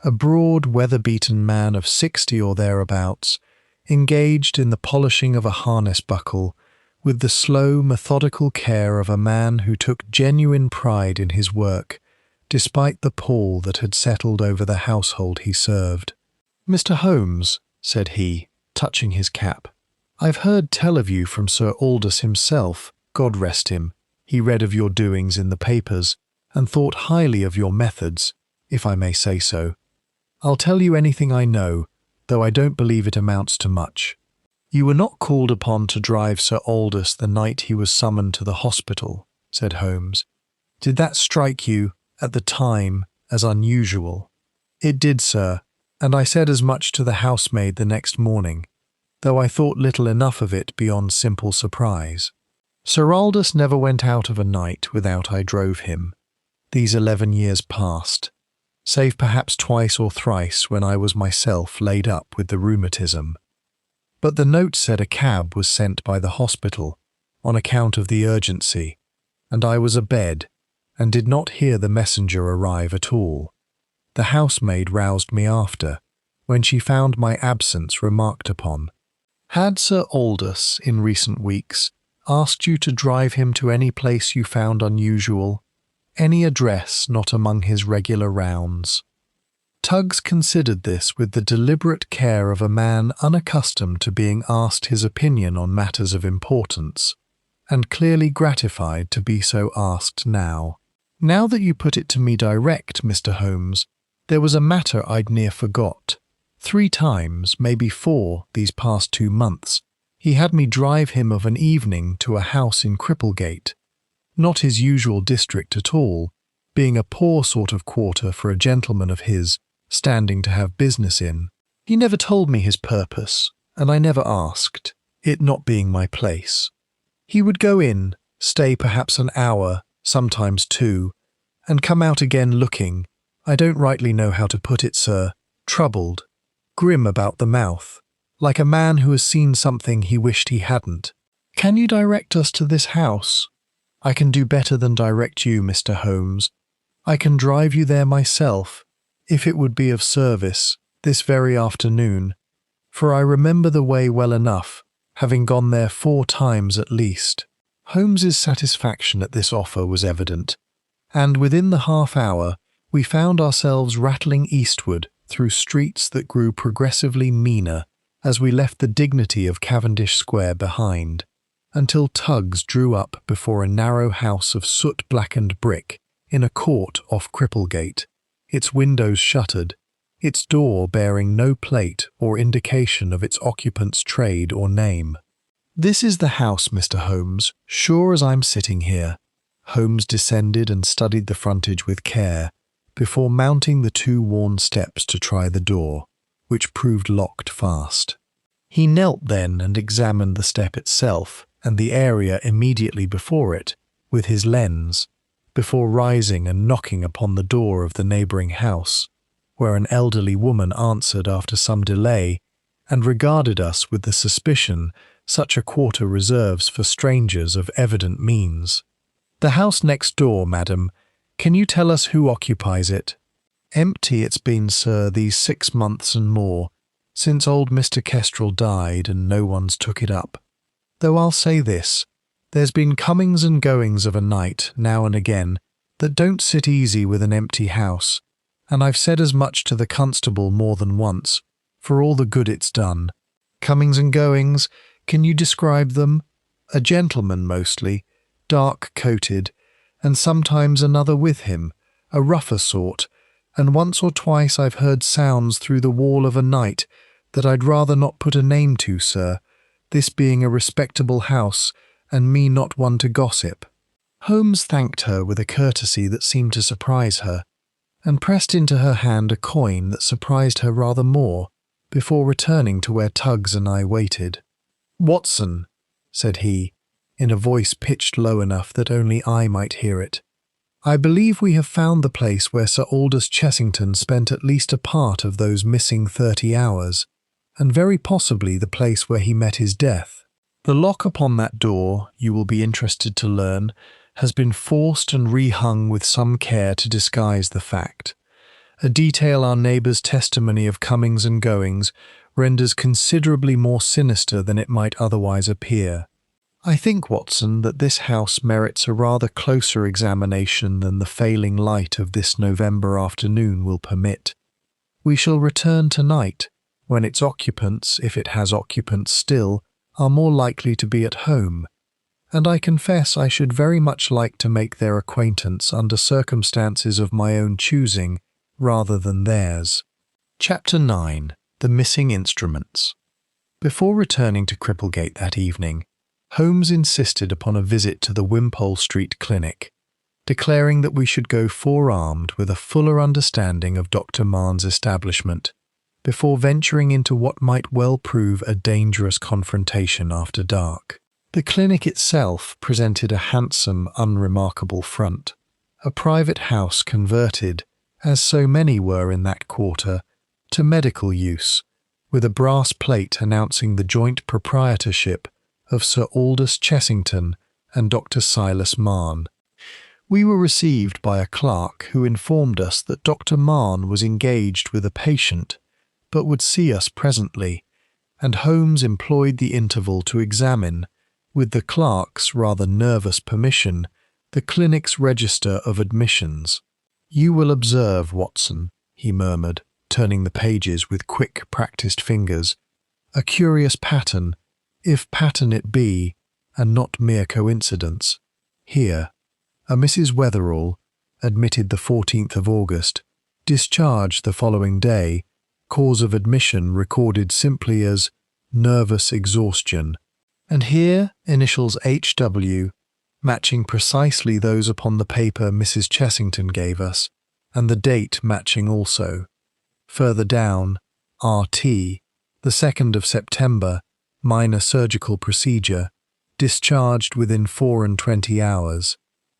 a broad, weather-beaten man of 60 or thereabouts, engaged in the polishing of a harness buckle, with the slow, methodical care of a man who took genuine pride in his work, despite the pall that had settled over the household he served. "Mr. Holmes," said he, touching his cap, "I've heard tell of you from Sir Aldous himself, God rest him. He read of your doings in the papers, and thought highly of your methods, if I may say so. I'll tell you anything I know, though I don't believe it amounts to much. You were not called upon to drive Sir Aldous the night he was summoned to the hospital," said Holmes. "Did that strike you, at the time, as unusual?" "It did, sir, and I said as much to the housemaid the next morning, though I thought little enough of it beyond simple surprise. Sir Aldous never went out of a night without I drove him, these 11 years past, save perhaps twice or thrice when I was myself laid up with the rheumatism. But the note said a cab was sent by the hospital, on account of the urgency, and I was abed, and did not hear the messenger arrive at all. The housemaid roused me after, when she found my absence remarked upon. Had Sir Aldous, in recent weeks, asked you to drive him to any place you found unusual, any address not among his regular rounds?" Tuggs considered this with the deliberate care of a man unaccustomed to being asked his opinion on matters of importance, and clearly gratified to be so asked now. "Now that you put it to me direct, Mr. Holmes, there was a matter I'd near forgot. 3 times, maybe 4, these past 2 months, he had me drive him of an evening to a house in Cripplegate, not his usual district at all, being a poor sort of quarter for a gentleman of his, standing to have business in. He never told me his purpose, and I never asked, it not being my place. He would go in, stay perhaps an hour, sometimes 2, and come out again looking, I don't rightly know how to put it, sir, troubled, grim about the mouth, like a man who has seen something he wished he hadn't. Can you direct us to this house?" I can do better than direct you, Mr. Holmes. I can drive you there myself, if it would be of service, this very afternoon, for I remember the way well enough, having gone there 4 times at least." Holmes's satisfaction at this offer was evident, and within the half-hour we found ourselves rattling eastward through streets that grew progressively meaner as we left the dignity of Cavendish Square behind, until tugs drew up before a narrow house of soot-blackened brick in a court off Cripplegate, its windows shuttered, its door bearing no plate or indication of its occupant's trade or name. "This is the house, Mr. Holmes, sure as I'm sitting here." Holmes descended and studied the frontage with care, before mounting the 2 worn steps to try the door, which proved locked fast. He knelt then and examined the step itself and the area immediately before it with his lens, before rising and knocking upon the door of the neighbouring house, where an elderly woman answered after some delay and regarded us with the suspicion such a quarter reserves for strangers of evident means. "The house next door, madam. Can you tell us who occupies it?" "Empty it's been, sir, these 6 months and more, since old Mr. Kestrel died and no one's took it up. Though I'll say this, there's been comings and goings of a night, now and again, that don't sit easy with an empty house, and I've said as much to the constable more than once, for all the good it's done." "Comings and goings, can you describe them?" "A gentleman mostly, dark-coated, and sometimes another with him, a rougher sort, and once or twice I've heard sounds through the wall of a night that I'd rather not put a name to, sir, this being a respectable house, and me not one to gossip." Holmes thanked her with a courtesy that seemed to surprise her, and pressed into her hand a coin that surprised her rather more, before returning to where Tuggs and I waited. "Watson," said he, in a voice pitched low enough that only I might hear it, "I believe we have found the place where Sir Aldous Chessington spent at least a part of those missing 30 hours, and very possibly the place where he met his death. The lock upon that door, you will be interested to learn, has been forced and rehung with some care to disguise the fact. A detail our neighbour's testimony of comings and goings renders considerably more sinister than it might otherwise appear. I think, Watson, that this house merits a rather closer examination than the failing light of this November afternoon will permit. We shall return tonight, when its occupants, if it has occupants still, are more likely to be at home, and I confess I should very much like to make their acquaintance under circumstances of my own choosing, rather than theirs. Chapter 9. The Missing Instruments. Before returning to Cripplegate that evening, Holmes insisted upon a visit to the Wimpole Street Clinic, declaring that we should go forearmed with a fuller understanding of Dr. Mahn's establishment, before venturing into what might well prove a dangerous confrontation after dark. The clinic itself presented a handsome, unremarkable front, a private house converted, as so many were in that quarter, to medical use, with a brass plate announcing the joint proprietorship of Sir Aldous Chessington and Dr. Silas Mahn. We were received by a clerk who informed us that Dr. Mahn was engaged with a patient, but would see us presently, and Holmes employed the interval to examine, with the clerk's rather nervous permission, the clinic's register of admissions. "You will observe, Watson," he murmured, turning the pages with quick, practised fingers, "a curious pattern, if pattern it be, and not mere coincidence. Here, a Mrs. Wetherall, admitted the 14th of August, discharged the following day, cause of admission recorded simply as nervous exhaustion, and here initials H.W., matching precisely those upon the paper Mrs. Chessington gave us, and the date matching also. Further down, R.T., the 2nd of September, minor surgical procedure, discharged within 24 hours,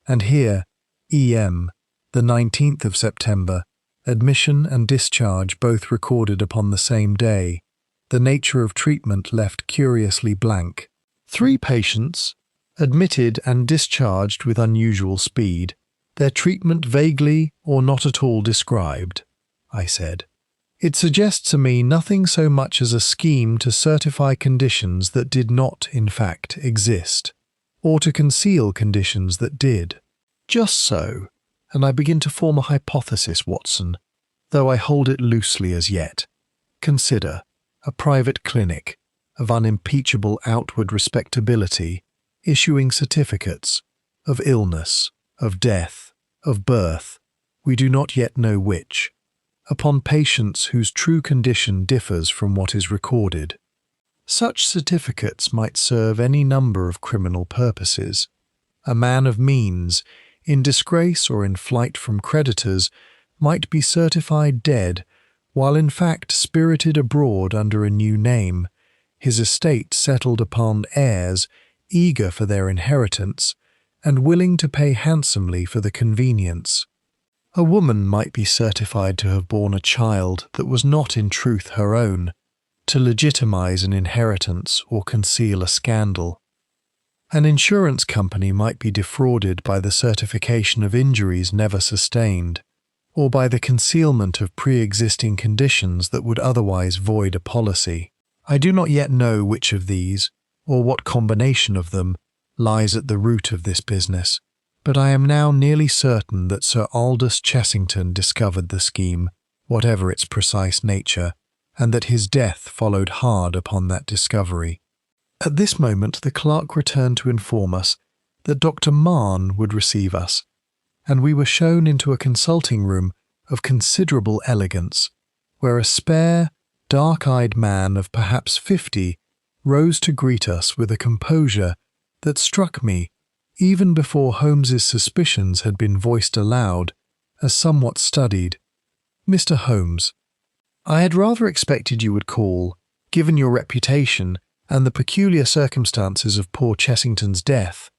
and here, E.M., the 19th of September, admission and discharge both recorded upon the same day, the nature of treatment left curiously blank. 3 patients, admitted and discharged with unusual speed, their treatment vaguely or not at all described, I said. It suggests to me nothing so much as a scheme to certify conditions that did not, in fact, exist, or to conceal conditions that did. Just so, and I begin to form a hypothesis, Watson, though I hold it loosely as yet. Consider a private clinic of unimpeachable outward respectability issuing certificates of illness, of death, of birth, we do not yet know which, upon patients whose true condition differs from what is recorded. Such certificates might serve any number of criminal purposes. A man of means, in disgrace or in flight from creditors, might be certified dead, while in fact spirited abroad under a new name, his estate settled upon heirs eager for their inheritance and willing to pay handsomely for the convenience. A woman might be certified to have borne a child that was not in truth her own, to legitimize an inheritance or conceal a scandal. An insurance company might be defrauded by the certification of injuries never sustained, or by the concealment of pre-existing conditions that would otherwise void a policy. I do not yet know which of these, or what combination of them, lies at the root of this business, but I am now nearly certain that Sir Aldous Chessington discovered the scheme, whatever its precise nature, and that his death followed hard upon that discovery. At this moment the clerk returned to inform us that Dr. Mahon would receive us, and we were shown into a consulting room of considerable elegance, where a spare, dark-eyed man of perhaps 50 rose to greet us with a composure that struck me, even before Holmes's suspicions had been voiced aloud, as somewhat studied. "Mr. Holmes, I had rather expected you would call, given your reputation and the peculiar circumstances of poor Chessington's death.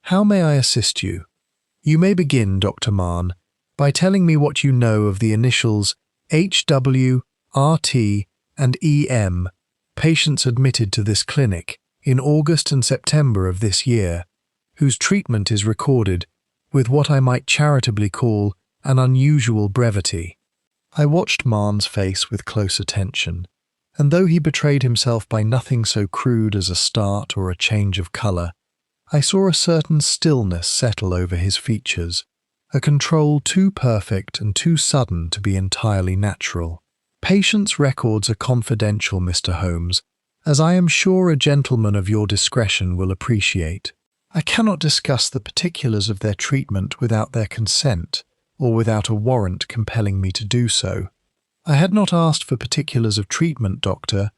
How may I assist you? You may begin, Dr. Mahon, by telling me what you know of the initials H.W., R.T. and E.M., patients admitted to this clinic in August and September of this year, whose treatment is recorded with what I might charitably call an unusual brevity." I watched Mahon's face with close attention, and though he betrayed himself by nothing so crude as a start or a change of colour, I saw a certain stillness settle over his features, a control too perfect and too sudden to be entirely natural. "Patients' records are confidential, Mr. Holmes, as I am sure a gentleman of your discretion will appreciate. I cannot discuss the particulars of their treatment without their consent, or without a warrant compelling me to do so. I had not asked for particulars of treatment, doctor,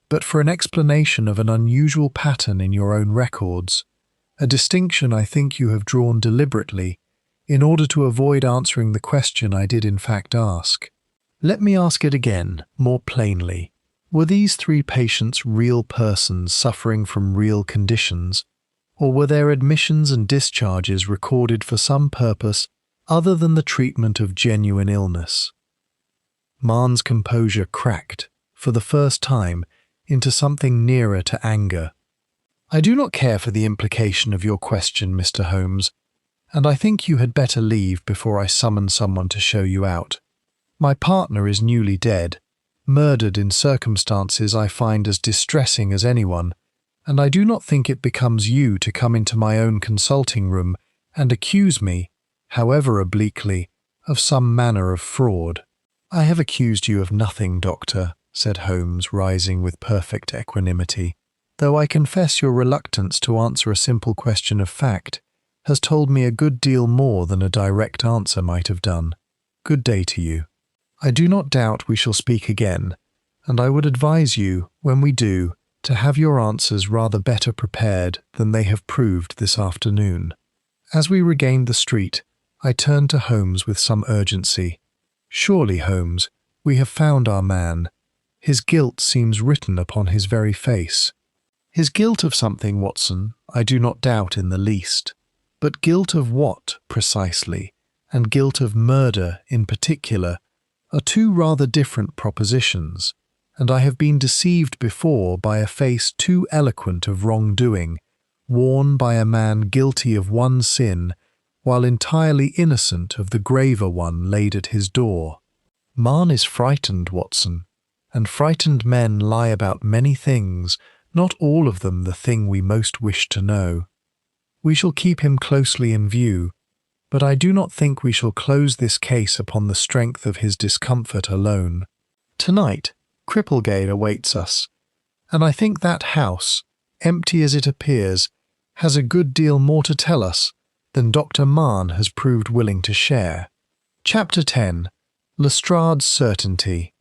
but for an explanation of an unusual pattern in your own records, a distinction I think you have drawn deliberately, in order to avoid answering the question I did in fact ask. Let me ask it again, more plainly. Were these 3 patients real persons suffering from real conditions, or were their admissions and discharges recorded for some purpose other than the treatment of genuine illness?" Mahon's composure cracked, for the first time, into something nearer to anger. "I do not care for the implication of your question, Mr. Holmes, and I think you had better leave before I summon someone to show you out. My partner is newly dead, murdered in circumstances I find as distressing as anyone, and I do not think it becomes you to come into my own consulting room and accuse me, however obliquely, of some manner of fraud." "I have accused you of nothing, doctor," said Holmes, rising with perfect equanimity, "though I confess your reluctance to answer a simple question of fact has told me a good deal more than a direct answer might have done. Good day to you. I do not doubt we shall speak again, and I would advise you, when we do, to have your answers rather better prepared than they have proved this afternoon." As we regained the street, I turned to Holmes with some urgency. "Surely, Holmes, we have found our man. His guilt seems written upon his very face." "His guilt of something, Watson, I do not doubt in the least. But guilt of what, precisely, and guilt of murder in particular, are 2 rather different propositions, and I have been deceived before by a face too eloquent of wrongdoing, worn by a man guilty of one sin, while entirely innocent of the graver one laid at his door. Man is frightened, Watson, and frightened men lie about many things, not all of them the thing we most wish to know. We shall keep him closely in view, but I do not think we shall close this case upon the strength of his discomfort alone. Tonight, Cripplegate awaits us, and I think that house, empty as it appears, has a good deal more to tell us than Dr. Mahon has proved willing to share. Chapter 10. Lestrade's Certainty.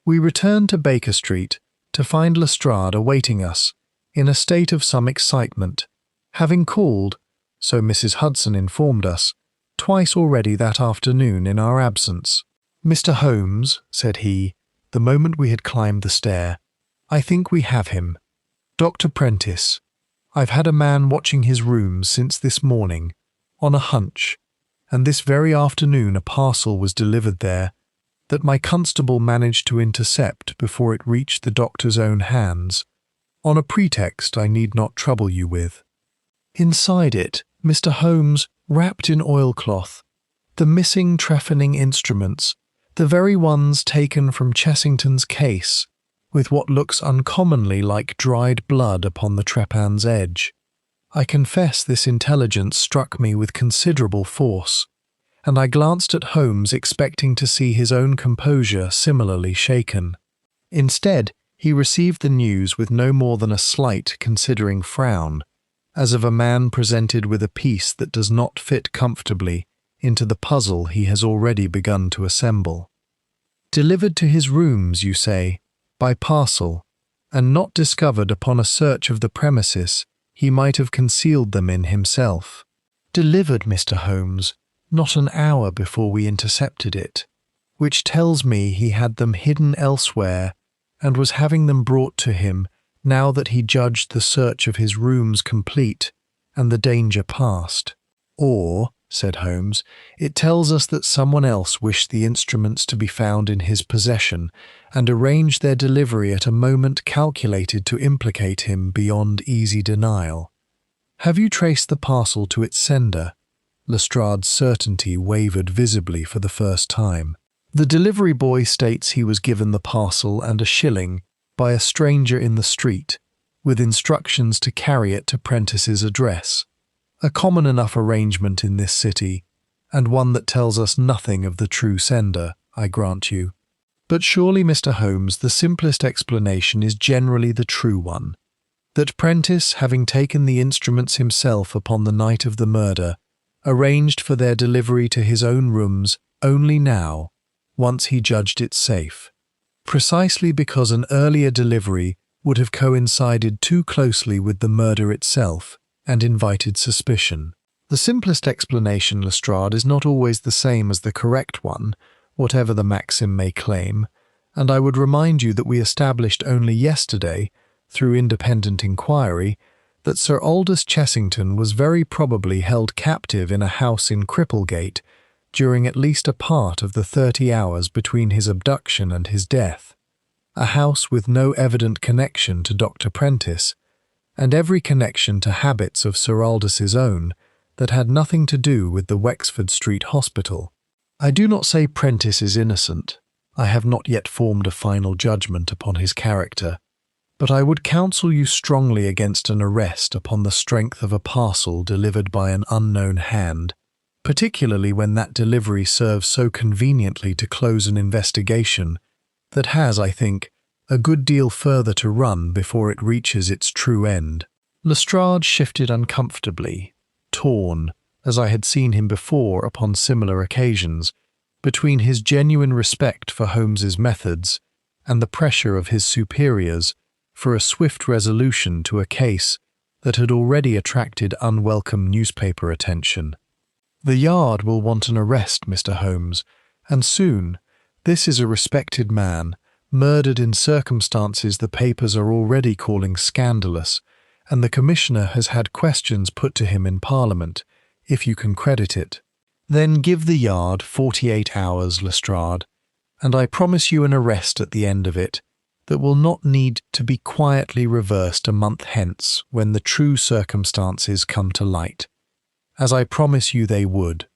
We return to Baker Street to find Lestrade awaiting us, in a state of some excitement, having called, so Mrs. Hudson informed us, twice already that afternoon in our absence. "Mr. Holmes," said he, the moment we had climbed the stair, "I think we have him. Dr. Prentice. I've had a man watching his rooms since this morning, on a hunch, and this very afternoon a parcel was delivered there that my constable managed to intercept before it reached the doctor's own hands, on a pretext I need not trouble you with. Inside it, Mr. Holmes, wrapped in oilcloth, the missing trephining instruments, the very ones taken from Chessington's case, with what looks uncommonly like dried blood upon the trepann's edge. I confess this intelligence struck me with considerable force, and I glanced at Holmes expecting to see his own composure similarly shaken. Instead, he received the news with no more than a slight considering frown, as of a man presented with a piece that does not fit comfortably into the puzzle he has already begun to assemble. Delivered to his rooms, you say, by parcel, and not discovered upon a search of the premises he might have concealed them in himself. Delivered, Mr. Holmes, not an hour before we intercepted it, which tells me he had them hidden elsewhere and was having them brought to him now that he judged the search of his rooms complete and the danger past. Or, said Holmes, it tells us that someone else wished the instruments to be found in his possession and arranged their delivery at a moment calculated to implicate him beyond easy denial. Have you traced the parcel to its sender? Lestrade's certainty wavered visibly for the first time. The delivery boy states he was given the parcel and a shilling by a stranger in the street, with instructions to carry it to Prentice's address. A common enough arrangement in this city, and one that tells us nothing of the true sender, I grant you. But surely, Mr. Holmes, the simplest explanation is generally the true one, that Prentice, having taken the instruments himself upon the night of the murder, arranged for their delivery to his own rooms only now, once he judged it safe, precisely because an earlier delivery would have coincided too closely with the murder itself and invited suspicion. The simplest explanation, Lestrade, is not always the same as the correct one, whatever the maxim may claim, and I would remind you that we established only yesterday, through independent inquiry, that Sir Aldous Chessington was very probably held captive in a house in Cripplegate during at least a part of the 30 hours between his abduction and his death, a house with no evident connection to Dr. Prentice, and every connection to habits of Sir Aldous' own that had nothing to do with the Wexford Street Hospital. I do not say Prentice is innocent. I have not yet formed a final judgment upon his character, but I would counsel you strongly against an arrest upon the strength of a parcel delivered by an unknown hand, particularly when that delivery serves so conveniently to close an investigation that has, I think, a good deal further to run before it reaches its true end. Lestrade shifted uncomfortably, torn, as I had seen him before upon similar occasions, between his genuine respect for Holmes's methods and the pressure of his superiors for a swift resolution to a case that had already attracted unwelcome newspaper attention. The Yard will want an arrest, Mr. Holmes, and soon. This is a respected man, murdered in circumstances the papers are already calling scandalous, and the Commissioner has had questions put to him in Parliament, if you can credit it. Then give the Yard 48 hours, Lestrade, and I promise you an arrest at the end of it that will not need to be quietly reversed a month hence when the true circumstances come to light, as I promise you they would,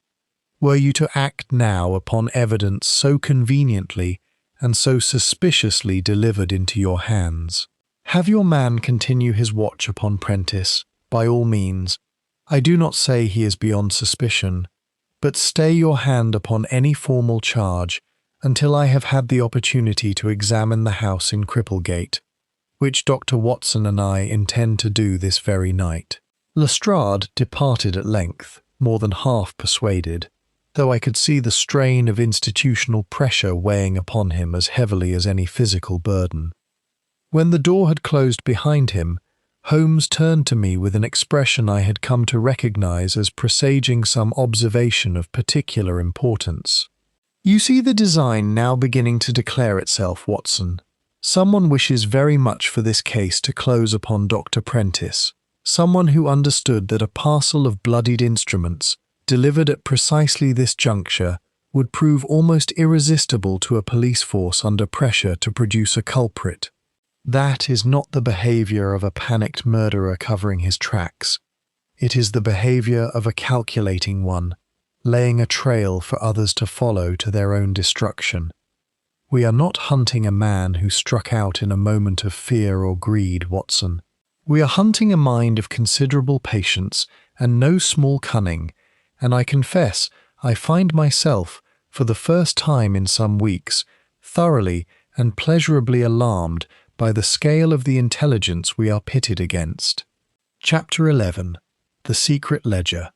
were you to act now upon evidence so conveniently and so suspiciously delivered into your hands. Have your man continue his watch upon Prentice, by all means. I do not say he is beyond suspicion, but stay your hand upon any formal charge until I have had the opportunity to examine the house in Cripplegate, which Dr. Watson and I intend to do this very night. Lestrade departed at length, more than half persuaded, though I could see the strain of institutional pressure weighing upon him as heavily as any physical burden. When the door had closed behind him, Holmes turned to me with an expression I had come to recognize as presaging some observation of particular importance. "You see the design now beginning to declare itself, Watson. Someone wishes very much for this case to close upon Dr. Prentice, someone who understood that a parcel of bloodied instruments, delivered at precisely this juncture, would prove almost irresistible to a police force under pressure to produce a culprit. That is not the behavior of a panicked murderer covering his tracks. It is the behavior of a calculating one, laying a trail for others to follow to their own destruction. We are not hunting a man who struck out in a moment of fear or greed, Watson. We are hunting a mind of considerable patience and no small cunning, and I confess I find myself, for the first time in some weeks, thoroughly and pleasurably alarmed by the scale of the intelligence we are pitted against." Chapter 11. The Secret Ledger.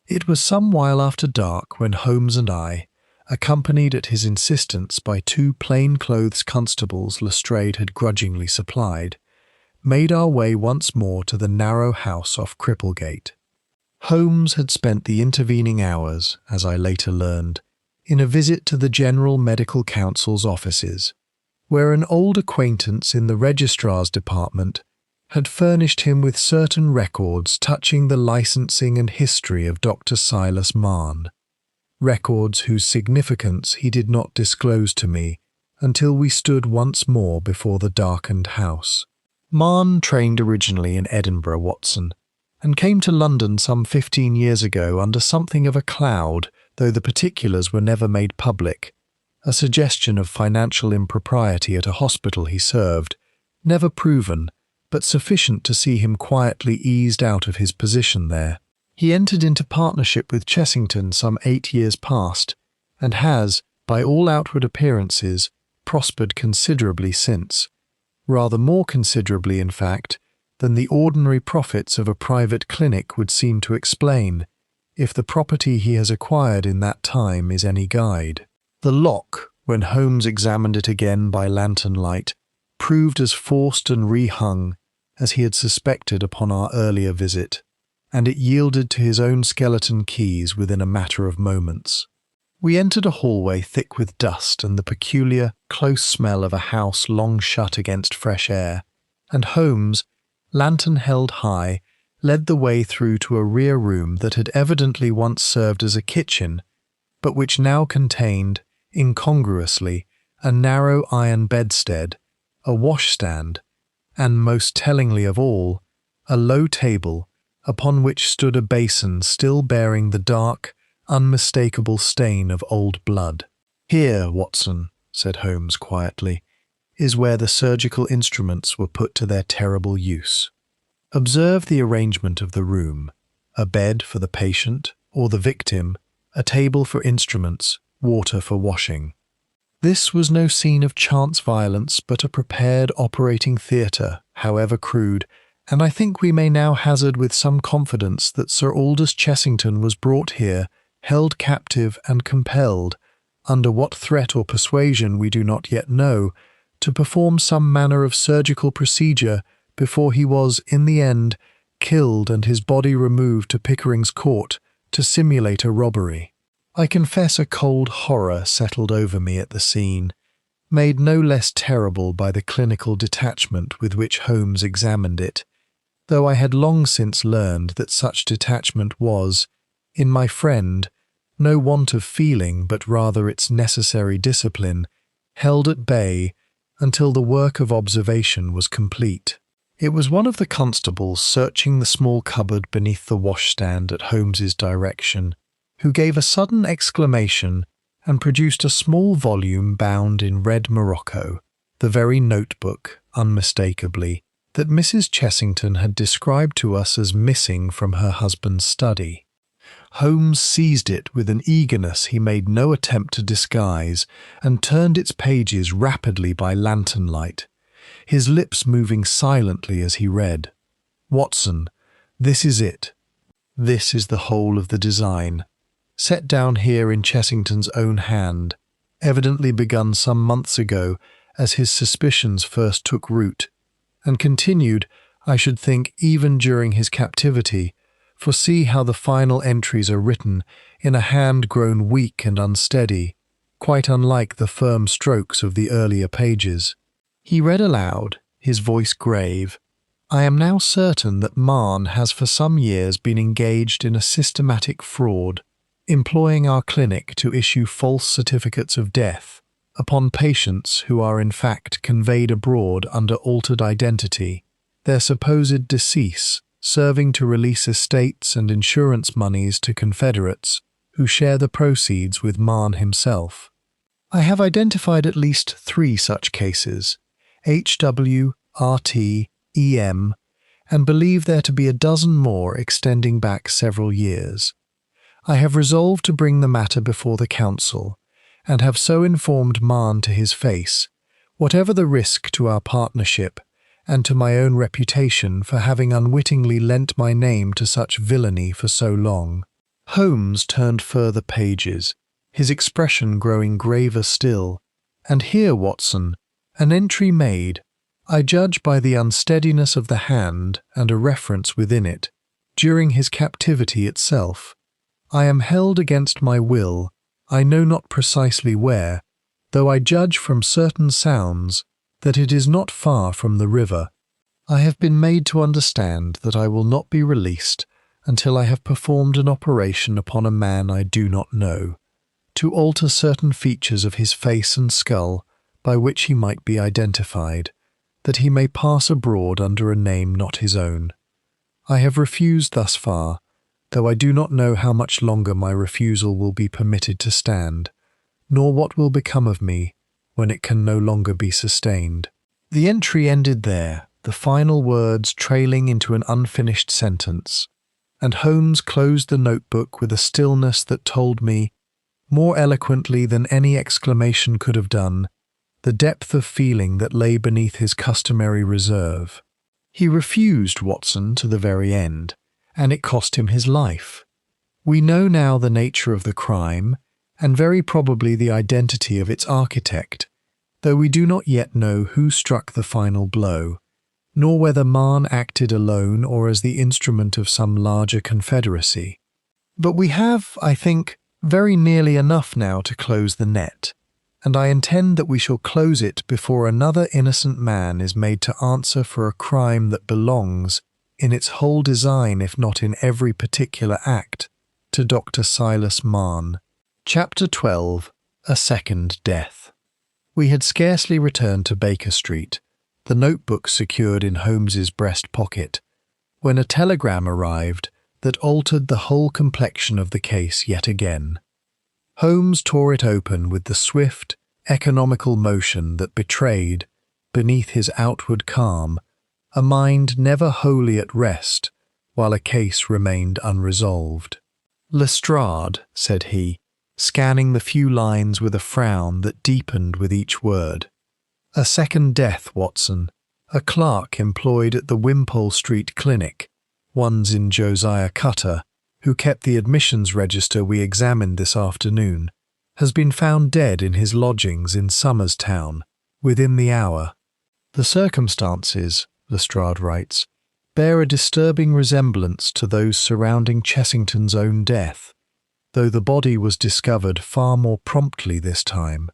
It was some while after dark when Holmes and I, accompanied at his insistence by 2 plain-clothes constables Lestrade had grudgingly supplied, made our way once more to the narrow house off Cripplegate. Holmes had spent the intervening hours, as I later learned, in a visit to the General Medical Council's offices, where an old acquaintance in the Registrar's Department had furnished him with certain records touching the licensing and history of Dr. Silas Marne, records whose significance he did not disclose to me until we stood once more before the darkened house. Marne trained originally in Edinburgh, Watson, and came to London some 15 years ago under something of a cloud, though the particulars were never made public, a suggestion of financial impropriety at a hospital he served, never proven, but sufficient to see him quietly eased out of his position there. He entered into partnership with Chessington some 8 years past, and has, by all outward appearances, prospered considerably since, rather more considerably, in fact, than the ordinary profits of a private clinic would seem to explain, if the property he has acquired in that time is any guide. The lock, when Holmes examined it again by lantern light, proved as forced and rehung as he had suspected upon our earlier visit, and it yielded to his own skeleton keys within a matter of moments. We entered a hallway thick with dust and the peculiar, close smell of a house long shut against fresh air, and Holmes, lantern held high, led the way through to a rear room that had evidently once served as a kitchen, but which now contained, incongruously, a narrow iron bedstead, a washstand, and, most tellingly of all, a low table upon which stood a basin still bearing the dark, unmistakable stain of old blood. "Here, Watson," said Holmes quietly, "is where the surgical instruments were put to their terrible use. Observe the arrangement of the room: a bed for the patient, or the victim, a table for instruments, water for washing. This was no scene of chance violence, but a prepared operating theatre, however crude, and I think we may now hazard with some confidence that Sir Aldous Chessington was brought here, held captive and compelled, under what threat or persuasion we do not yet know, to perform some manner of surgical procedure before he was, in the end, killed and his body removed to Pickering's Court to simulate a robbery. I confess a cold horror settled over me at the scene, made no less terrible by the clinical detachment with which Holmes examined it, though I had long since learned that such detachment was, in my friend, no want of feeling but rather its necessary discipline, held at bay until the work of observation was complete. It was one of the constables searching the small cupboard beneath the washstand at Holmes's direction, who gave a sudden exclamation and produced a small volume bound in red morocco, the very notebook, unmistakably, that Mrs. Chessington had described to us as missing from her husband's study. Holmes seized it with an eagerness he made no attempt to disguise and turned its pages rapidly by lantern light, his lips moving silently as he read. "Watson, this is it. This is the whole of the design, set down here in Chessington's own hand, evidently begun some months ago as his suspicions first took root, and continued, I should think, even during his captivity, for see how the final entries are written in a hand grown weak and unsteady, quite unlike the firm strokes of the earlier pages." He read aloud, his voice grave, "I am now certain that Mahon has for some years been engaged in a systematic fraud, employing our clinic to issue false certificates of death upon patients who are in fact conveyed abroad under altered identity, their supposed decease serving to release estates and insurance moneys to confederates who share the proceeds with Mahon himself. I have identified at least 3 such cases, HW, RT, EM, and believe there to be a dozen more extending back several years. I have resolved to bring the matter before the council, and have so informed Mahon to his face, whatever the risk to our partnership and to my own reputation for having unwittingly lent my name to such villainy for so long." Holmes turned further pages, his expression growing graver still. "And here, Watson, an entry made, I judge by the unsteadiness of the hand and a reference within it, during his captivity itself. I am held against my will, I know not precisely where, though I judge from certain sounds that it is not far from the river. I have been made to understand that I will not be released until I have performed an operation upon a man I do not know, to alter certain features of his face and skull by which he might be identified, that he may pass abroad under a name not his own. I have refused thus far, though I do not know how much longer my refusal will be permitted to stand, nor what will become of me when it can no longer be sustained." The entry ended there, the final words trailing into an unfinished sentence, and Holmes closed the notebook with a stillness that told me, more eloquently than any exclamation could have done, the depth of feeling that lay beneath his customary reserve. He refused Watson to the very end, and it cost him his life. We know now the nature of the crime, and very probably the identity of its architect, though we do not yet know who struck the final blow, nor whether Mahon acted alone or as the instrument of some larger confederacy. But we have, I think, very nearly enough now to close the net, and I intend that we shall close it before another innocent man is made to answer for a crime that belongs, in its whole design if not in every particular act, to Dr. Silas Mahon. Chapter 12. A Second Death. We had scarcely returned to Baker Street, the notebook secured in Holmes's breast pocket, when a telegram arrived that altered the whole complexion of the case yet again. Holmes tore it open with the swift, economical motion that betrayed, beneath his outward calm, a mind never wholly at rest while a case remained unresolved. "Lestrade," said he, scanning the few lines with a frown that deepened with each word. "A second death, Watson. A clerk employed at the Wimpole Street Clinic, one's in Josiah Cutter, who kept the admissions register we examined this afternoon, has been found dead in his lodgings in Somers Town, within the hour. The circumstances," Lestrade writes, "bear a disturbing resemblance to those surrounding Chessington's own death, though the body was discovered far more promptly this time.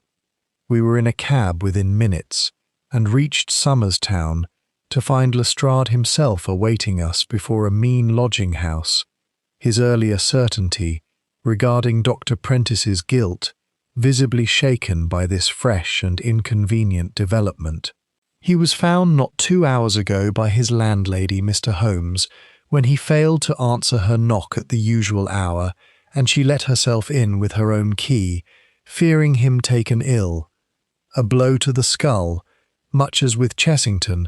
We were in a cab within minutes, and reached Somers Town to find Lestrade himself awaiting us before a mean lodging-house, his earlier certainty regarding Dr. Prentice's guilt visibly shaken by this fresh and inconvenient development. He was found not 2 hours ago by his landlady, Mr. Holmes, when he failed to answer her knock at the usual hour, and she let herself in with her own key, fearing him taken ill. A blow to the skull, much as with Chessington,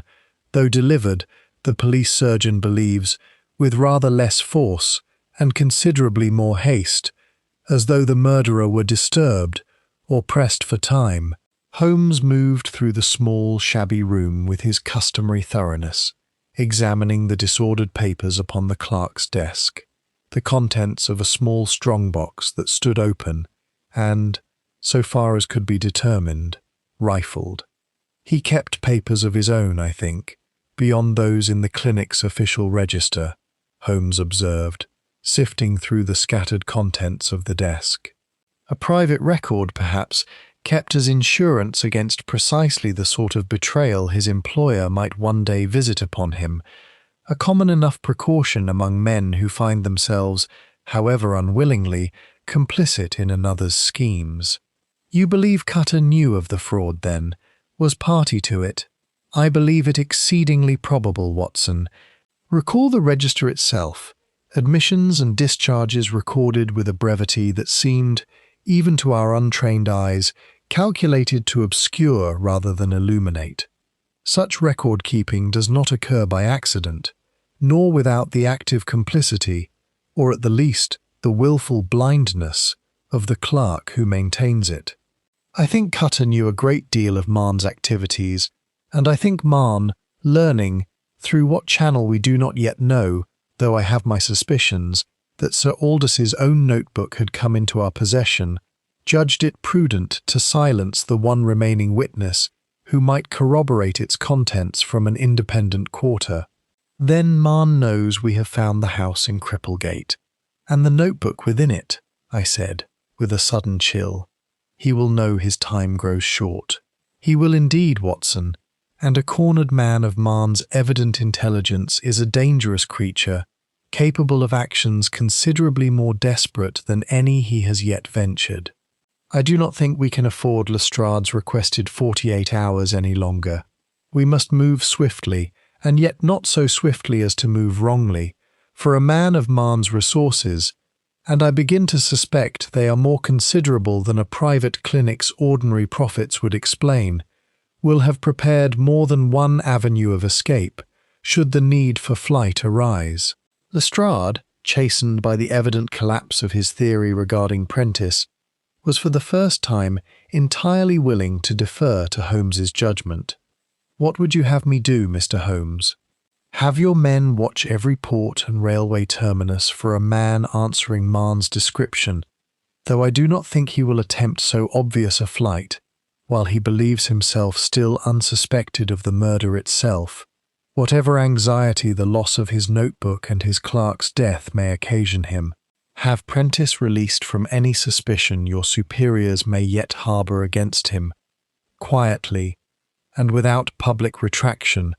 though delivered, the police surgeon believes, with rather less force and considerably more haste, as though the murderer were disturbed or pressed for time. Holmes moved through the small, shabby room with his customary thoroughness, examining the disordered papers upon the clerk's desk, the contents of a small strong-box that stood open and, so far as could be determined, rifled. He kept papers of his own, I think, beyond those in the clinic's official register, Holmes observed, sifting through the scattered contents of the desk. A private record, perhaps, kept as insurance against precisely the sort of betrayal his employer might one day visit upon him, a common enough precaution among men who find themselves, however unwillingly, complicit in another's schemes. You believe Cutter knew of the fraud, then, was party to it? I believe it exceedingly probable, Watson. Recall the register itself, admissions and discharges recorded with a brevity that seemed, even to our untrained eyes, calculated to obscure rather than illuminate. Such record-keeping does not occur by accident, nor without the active complicity, or at the least the willful blindness, of the clerk who maintains it. I think Cutter knew a great deal of Mahon's activities, and I think Mahon, learning, through what channel we do not yet know, though I have my suspicions, that Sir Aldous' own notebook had come into our possession, judged it prudent to silence the one remaining witness who might corroborate its contents from an independent quarter. Then Mahon knows we have found the house in Cripplegate, and the notebook within it, I said, with a sudden chill. He will know his time grows short. He will indeed, Watson, and a cornered man of Mahon's evident intelligence is a dangerous creature, capable of actions considerably more desperate than any he has yet ventured. I do not think we can afford Lestrade's requested 48 hours any longer. We must move swiftly, and yet not so swiftly as to move wrongly, for a man of Mahon's resources, and I begin to suspect they are more considerable than a private clinic's ordinary profits would explain, will have prepared more than one avenue of escape, should the need for flight arise. Lestrade, chastened by the evident collapse of his theory regarding Prentice, was for the first time entirely willing to defer to Holmes's judgment. What would you have me do, Mr. Holmes? Have your men watch every port and railway terminus for a man answering Mahon's description, though I do not think he will attempt so obvious a flight, while he believes himself still unsuspected of the murder itself, whatever anxiety the loss of his notebook and his clerk's death may occasion him. Have Prentice released from any suspicion your superiors may yet harbour against him, quietly, and without public retraction,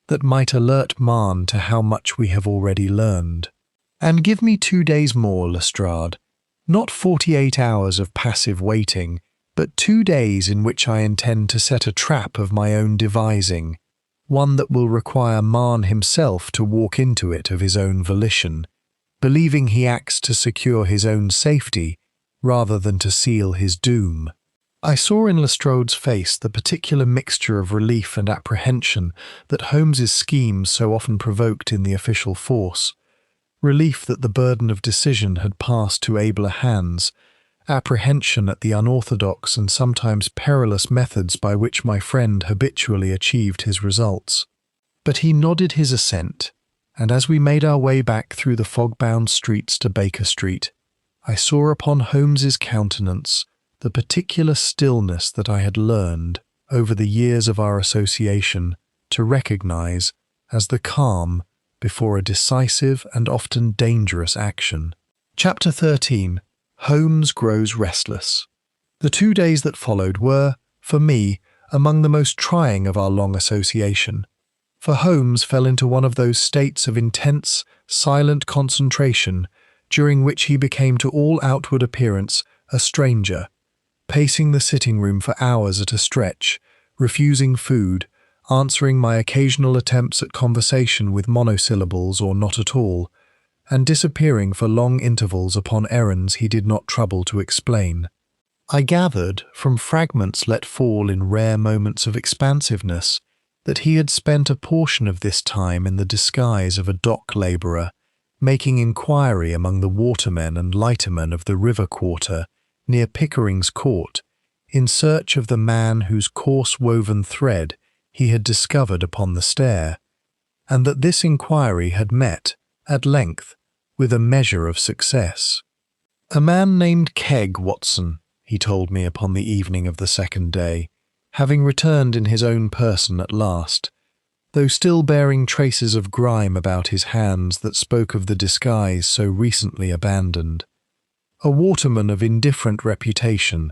that might alert Mahon to how much we have already learned. And give me 2 days more, Lestrade, not 48 hours of passive waiting, but 2 days in which I intend to set a trap of my own devising, one that will require Mahon himself to walk into it of his own volition, believing he acts to secure his own safety rather than to seal his doom. I saw in Lestrade's face the particular mixture of relief and apprehension that Holmes's schemes so often provoked in the official force. Relief that the burden of decision had passed to abler hands, apprehension at the unorthodox and sometimes perilous methods by which my friend habitually achieved his results. But he nodded his assent, and as we made our way back through the fog-bound streets to Baker Street, I saw upon Holmes's countenance the particular stillness that I had learned, over the years of our association, to recognize as the calm before a decisive and often dangerous action. Chapter 13. Holmes grows restless. The 2 days that followed were, for me, among the most trying of our long association, for Holmes fell into one of those states of intense, silent concentration during which he became to all outward appearance a stranger, pacing the sitting room for hours at a stretch, refusing food, answering my occasional attempts at conversation with monosyllables or not at all, and disappearing for long intervals upon errands he did not trouble to explain. I gathered, from fragments let fall in rare moments of expansiveness, that he had spent a portion of this time in the disguise of a dock labourer, making inquiry among the watermen and lightermen of the river quarter near Pickering's Court, in search of the man whose coarse-woven thread he had discovered upon the stair, and that this inquiry had met, at length, with a measure of success. "A man named Kegg, Watson," he told me upon the evening of the second day, having returned in his own person at last, though still bearing traces of grime about his hands that spoke of the disguise so recently abandoned. "A waterman of indifferent reputation,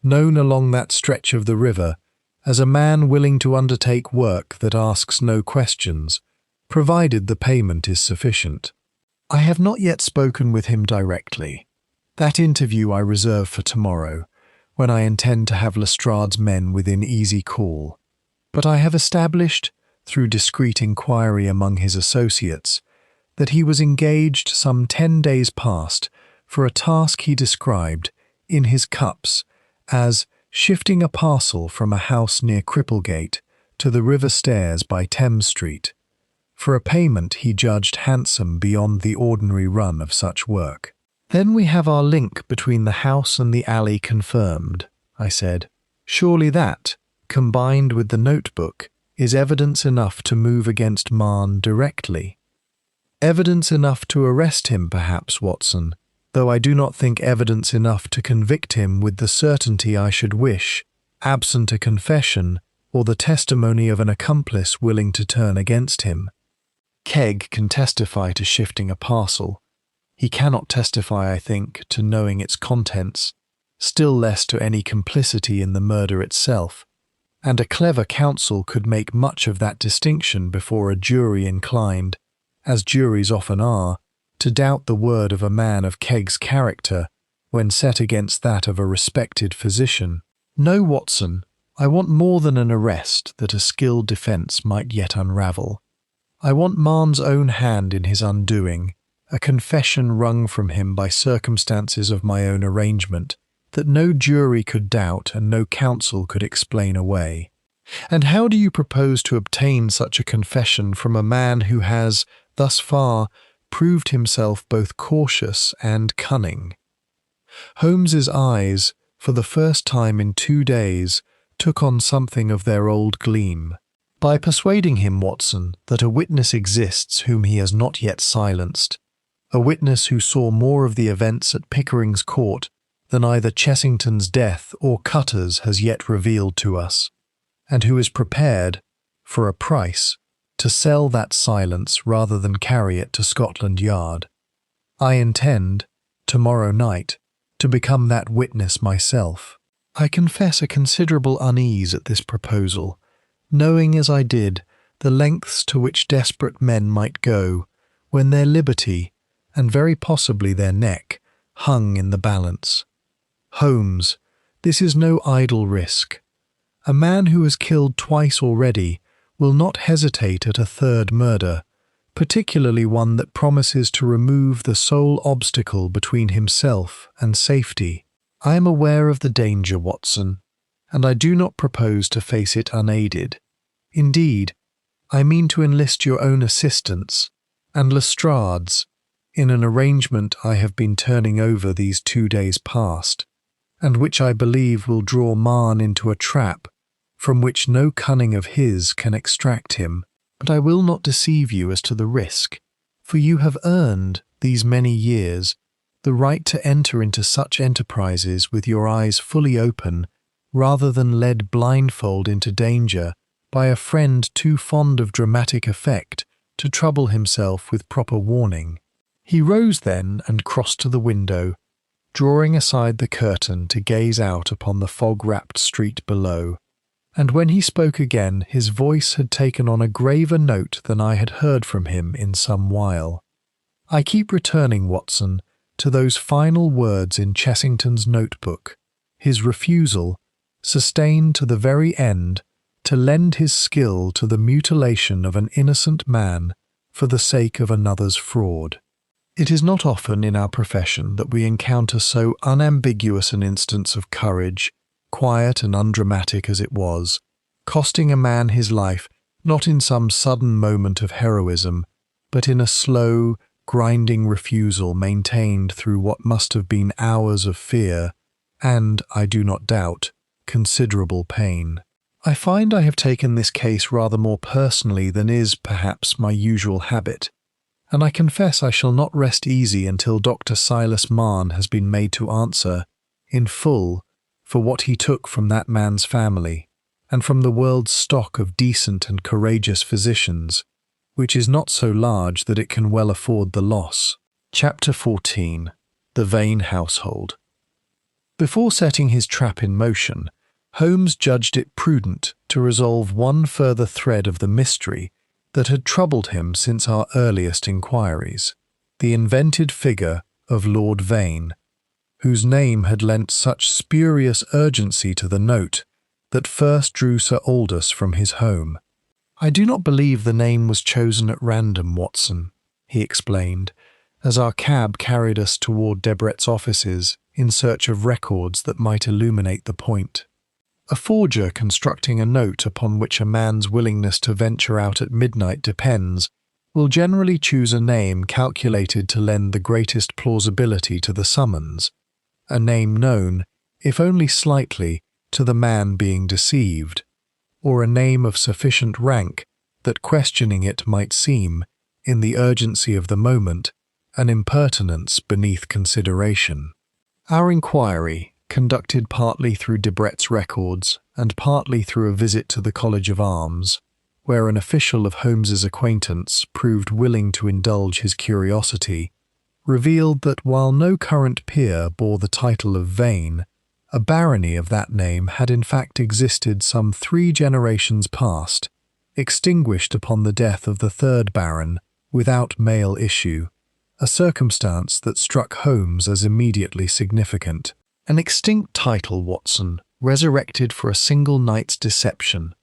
known along that stretch of the river as a man willing to undertake work that asks no questions, provided the payment is sufficient. I have not yet spoken with him directly. That interview I reserve for tomorrow, when I intend to have Lestrade's men within easy call. But I have established, through discreet inquiry among his associates, that he was engaged some 10 days past for a task he described, in his cups, as shifting a parcel from a house near Cripplegate to the river stairs by Thames Street, for a payment he judged handsome beyond the ordinary run of such work. "Then we have our link between the house and the alley confirmed," I said. "Surely that, combined with the notebook, is evidence enough to move against Mahon directly." "Evidence enough to arrest him, perhaps, Watson, though I do not think evidence enough to convict him with the certainty I should wish, absent a confession or the testimony of an accomplice willing to turn against him. Kegg can testify to shifting a parcel. He cannot testify, I think, to knowing its contents, still less to any complicity in the murder itself, and a clever counsel could make much of that distinction before a jury inclined, as juries often are, to doubt the word of a man of Kegg's character when set against that of a respected physician. No, Watson, I want more than an arrest that a skilled defence might yet unravel. I want Mahon's own hand in his undoing, a confession wrung from him by circumstances of my own arrangement, that no jury could doubt and no counsel could explain away. And how do you propose to obtain such a confession from a man who has, thus far, proved himself both cautious and cunning?" Holmes's eyes, for the first time in 2 days, took on something of their old gleam. "By persuading him, Watson, that a witness exists whom he has not yet silenced, a witness who saw more of the events at Pickering's Court than either Chessington's death or Cutter's has yet revealed to us, and who is prepared, for a price, to sell that silence rather than carry it to Scotland Yard. I intend, tomorrow night, to become that witness myself." I confess a considerable unease at this proposal, knowing as I did the lengths to which desperate men might go when their liberty, and very possibly their neck, hung in the balance. "Holmes, this is no idle risk. A man who has killed twice already will not hesitate at a third murder, particularly one that promises to remove the sole obstacle between himself and safety. I am aware of the danger, Watson, and I do not propose to face it unaided. Indeed, I mean to enlist your own assistance, and Lestrade's, in an arrangement I have been turning over these 2 days past, and which I believe will draw Mahon into a trap from which no cunning of his can extract him. But I will not deceive you as to the risk, for you have earned, these many years, the right to enter into such enterprises with your eyes fully open, rather than led blindfold into danger by a friend too fond of dramatic effect to trouble himself with proper warning. He rose then and crossed to the window, drawing aside the curtain to gaze out upon the fog-wrapped street below, and when he spoke again his voice had taken on a graver note than I had heard from him in some while. "I keep returning, Watson, to those final words in Chessington's notebook, his refusal, sustained to the very end, to lend his skill to the mutilation of an innocent man for the sake of another's fraud. It is not often in our profession that we encounter so unambiguous an instance of courage, quiet and undramatic as it was, costing a man his life not in some sudden moment of heroism, but in a slow, grinding refusal maintained through what must have been hours of fear and, I do not doubt, considerable pain. I find I have taken this case rather more personally than is, perhaps, my usual habit, and I confess I shall not rest easy until Dr. Silas Marne has been made to answer, in full, for what he took from that man's family, and from the world's stock of decent and courageous physicians, which is not so large that it can well afford the loss. Chapter 14. The Vane Household. Before setting his trap in motion, Holmes judged it prudent to resolve one further thread of the mystery that had troubled him since our earliest inquiries, the invented figure of Lord Vane, whose name had lent such spurious urgency to the note that first drew Sir Aldous from his home. "I do not believe the name was chosen at random, Watson," he explained, as our cab carried us toward Debrett's offices in search of records that might illuminate the point. A forger constructing a note upon which a man's willingness to venture out at midnight depends will generally choose a name calculated to lend the greatest plausibility to the summons, a name known, if only slightly, to the man being deceived, or a name of sufficient rank that questioning it might seem, in the urgency of the moment, an impertinence beneath consideration. Our inquiry, conducted partly through Debrett's records and partly through a visit to the College of Arms, where an official of Holmes's acquaintance proved willing to indulge his curiosity, revealed that while no current peer bore the title of Vane, a barony of that name had in fact existed some 3 generations past, extinguished upon the death of the 3rd Baron, without male issue, a circumstance that struck Holmes as immediately significant. An extinct title, Watson, resurrected for a single night's deception.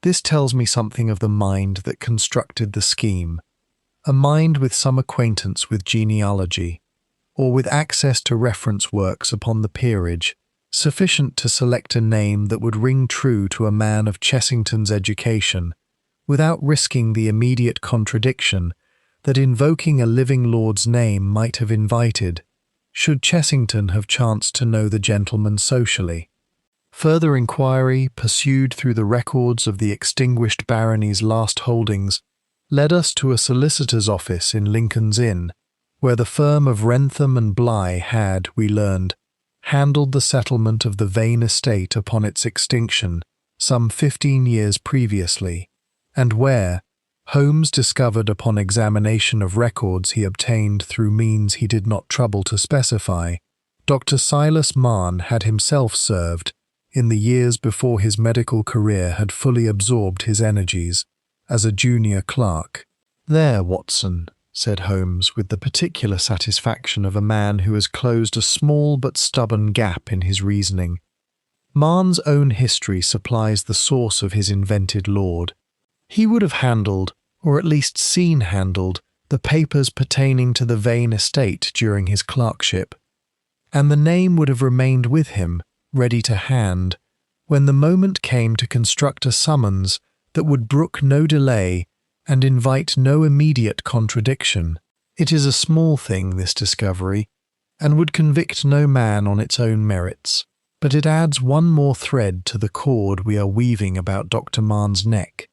This tells me something of the mind that constructed the scheme, a mind with some acquaintance with genealogy, or with access to reference works upon the peerage, sufficient to select a name that would ring true to a man of Chessington's education, without risking the immediate contradiction that invoking a living lord's name might have invited, should Chessington have chanced to know the gentleman socially. Further inquiry, pursued through the records of the extinguished barony's last holdings, led us to a solicitor's office in Lincoln's Inn, where the firm of Wrentham and Bligh had, we learned, handled the settlement of the Vane estate upon its extinction some 15 years previously, and where, Holmes discovered upon examination of records he obtained through means he did not trouble to specify, Dr. Silas Marne had himself served, in the years before his medical career had fully absorbed his energies, as a junior clerk. "There, Watson," said Holmes, with the particular satisfaction of a man who has closed a small but stubborn gap in his reasoning. "Marne's own history supplies the source of his invented lord. He would have handled, or at least seen handled, the papers pertaining to the Vane estate during his clerkship, and the name would have remained with him, ready to hand, when the moment came to construct a summons that would brook no delay and invite no immediate contradiction. It is a small thing, this discovery, and would convict no man on its own merits, but it adds one more thread to the cord we are weaving about Dr. Marne's neck,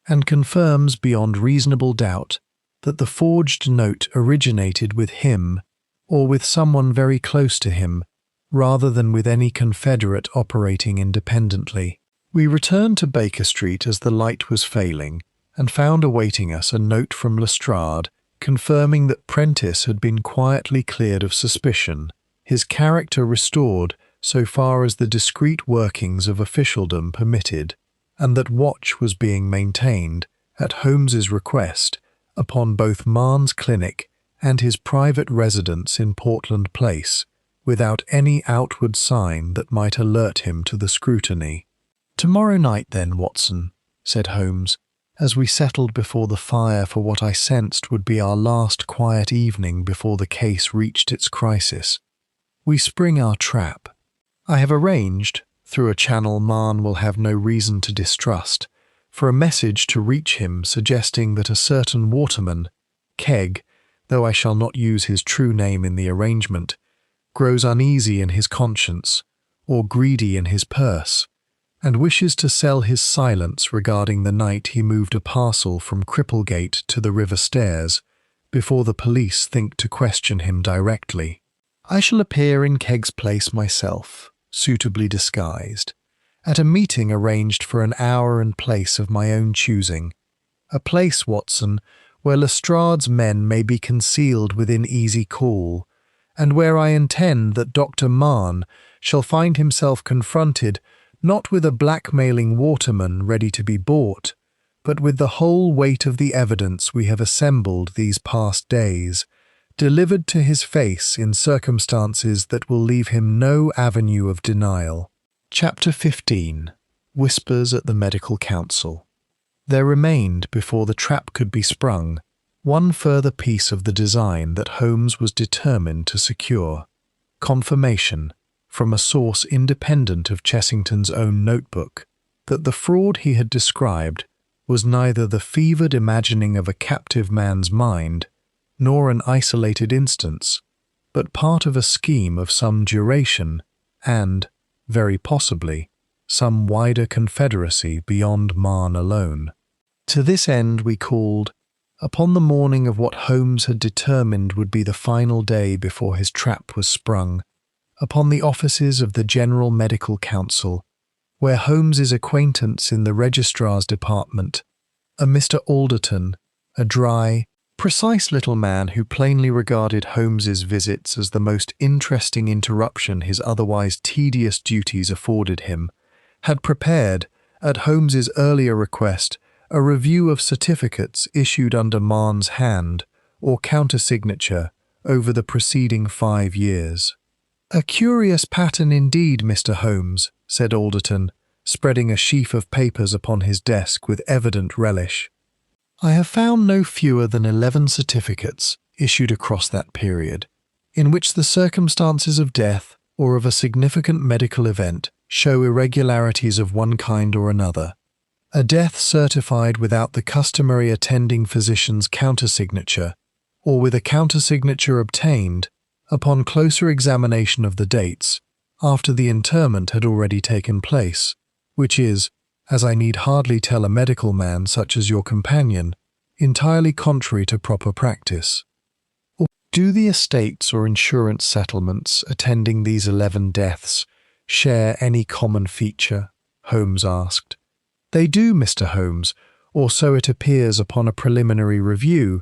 and confirms beyond reasonable doubt that the forged note originated with him, or with someone very close to him, rather than with any confederate operating independently. We returned to Baker Street as the light was failing, and found awaiting us a note from Lestrade confirming that Prentice had been quietly cleared of suspicion, his character restored so far as the discreet workings of officialdom permitted, and that watch was being maintained, at Holmes's request, upon both Marne's clinic and his private residence in Portland Place, without any outward sign that might alert him to the scrutiny. "Tomorrow night, then, Watson," said Holmes, as we settled before the fire for what I sensed would be our last quiet evening before the case reached its crisis. "We spring our trap. I have arranged, through a channel Marn will have no reason to distrust, for a message to reach him suggesting that a certain waterman, Kegg, though I shall not use his true name in the arrangement, grows uneasy in his conscience, or greedy in his purse, and wishes to sell his silence regarding the night he moved a parcel from Cripplegate to the River Stairs, before the police think to question him directly. I shall appear in Kegg's place myself, suitably disguised, at a meeting arranged for an hour and place of my own choosing, a place, Watson, where Lestrade's men may be concealed within easy call, and where I intend that Dr. Marn shall find himself confronted not with a blackmailing waterman ready to be bought, but with the whole weight of the evidence we have assembled these past days, delivered to his face in circumstances that will leave him no avenue of denial. Chapter 15. Whispers at the Medical Council. There remained, before the trap could be sprung, one further piece of the design that Holmes was determined to secure: confirmation, from a source independent of Chessington's own notebook, that the fraud he had described was neither the fevered imagining of a captive man's mind, nor an isolated instance, but part of a scheme of some duration and, very possibly, some wider confederacy beyond Marn alone. To this end we called, upon the morning of what Holmes had determined would be the final day before his trap was sprung, upon the offices of the General Medical Council, where Holmes's acquaintance in the Registrar's Department, a Mr. Alderton, a dry, precise little man who plainly regarded Holmes's visits as the most interesting interruption his otherwise tedious duties afforded him, had prepared, at Holmes's earlier request, a review of certificates issued under Marn's hand, or countersignature, over the preceding 5 years. "A curious pattern indeed, Mr. Holmes," said Alderton, spreading a sheaf of papers upon his desk with evident relish. "I have found no fewer than 11 certificates issued across that period, in which the circumstances of death or of a significant medical event show irregularities of one kind or another. A death certified without the customary attending physician's countersignature, or with a countersignature obtained, upon closer examination of the dates, after the interment had already taken place, which is, as I need hardly tell a medical man such as your companion, entirely contrary to proper practice. Do the estates or insurance settlements attending these 11 deaths share any common feature?" Holmes asked. "They do, Mr. Holmes, or so it appears upon a preliminary review,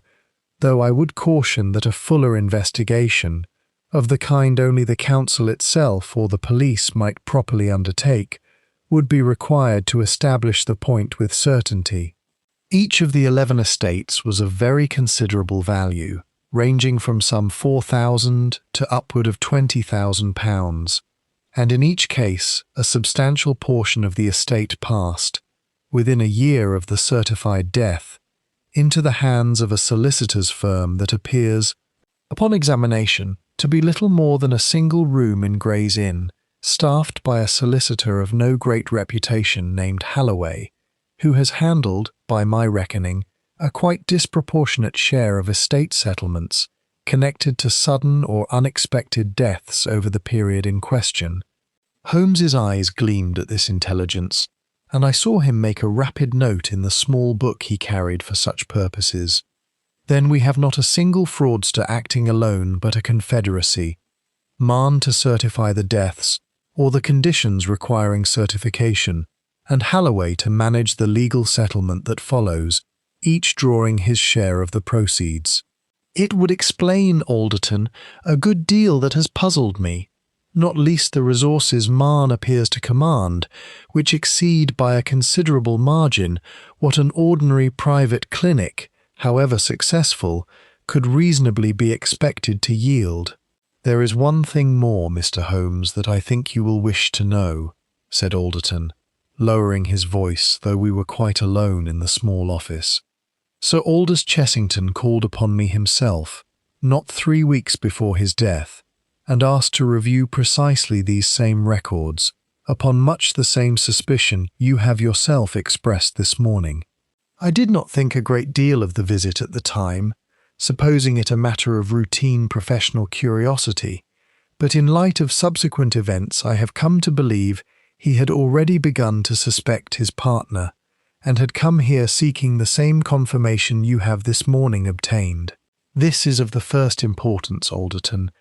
though I would caution that a fuller investigation, of the kind only the council itself or the police might properly undertake, would be required to establish the point with certainty." Each of the 11 estates was of very considerable value, ranging from some £4,000 to upward of £20,000, and in each case a substantial portion of the estate passed, within a year of the certified death, into the hands of a solicitor's firm that appears, upon examination, to be little more than a single room in Gray's Inn, staffed by a solicitor of no great reputation named Halloway, who has handled, by my reckoning, a quite disproportionate share of estate settlements connected to sudden or unexpected deaths over the period in question. Holmes's eyes gleamed at this intelligence, and I saw him make a rapid note in the small book he carried for such purposes. "Then we have not a single fraudster acting alone but a confederacy, Marn to certify the deaths, or the conditions requiring certification, and Halloway to manage the legal settlement that follows, each drawing his share of the proceeds." "It would explain, Alderton, a good deal that has puzzled me, not least the resources Marn appears to command, which exceed by a considerable margin what an ordinary private clinic, however successful, could reasonably be expected to yield." "There is one thing more, Mr. Holmes, that I think you will wish to know," said Alderton, lowering his voice, though we were quite alone in the small office. "Sir Aldous Chessington called upon me himself, not 3 weeks before his death, and asked to review precisely these same records, upon much the same suspicion you have yourself expressed this morning. I did not think a great deal of the visit at the time, supposing it a matter of routine professional curiosity, but in light of subsequent events I have come to believe he had already begun to suspect his partner, and had come here seeking the same confirmation you have this morning obtained. This is of the first importance, Alderton,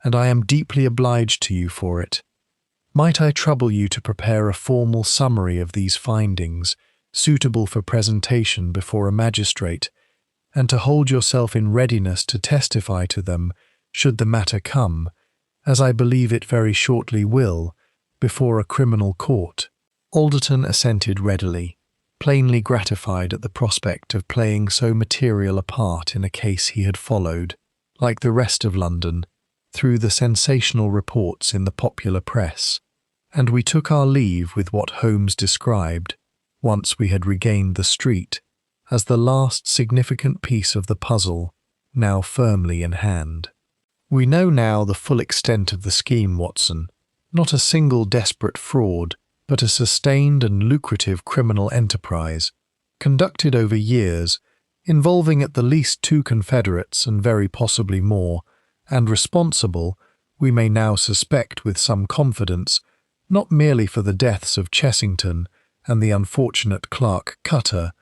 and I am deeply obliged to you for it. Might I trouble you to prepare a formal summary of these findings, suitable for presentation before a magistrate, and to hold yourself in readiness to testify to them, should the matter come, as I believe it very shortly will, before a criminal court?" Alderton assented readily, plainly gratified at the prospect of playing so material a part in a case he had followed, like the rest of London, through the sensational reports in the popular press, and we took our leave with what Holmes described, once we had regained the street, as the last significant piece of the puzzle, now firmly in hand. "We know now the full extent of the scheme, Watson. Not a single desperate fraud, but a sustained and lucrative criminal enterprise, conducted over years, involving at the least 2 confederates and very possibly more, and responsible, we may now suspect with some confidence, not merely for the deaths of Chessington and the unfortunate clerk Cutter,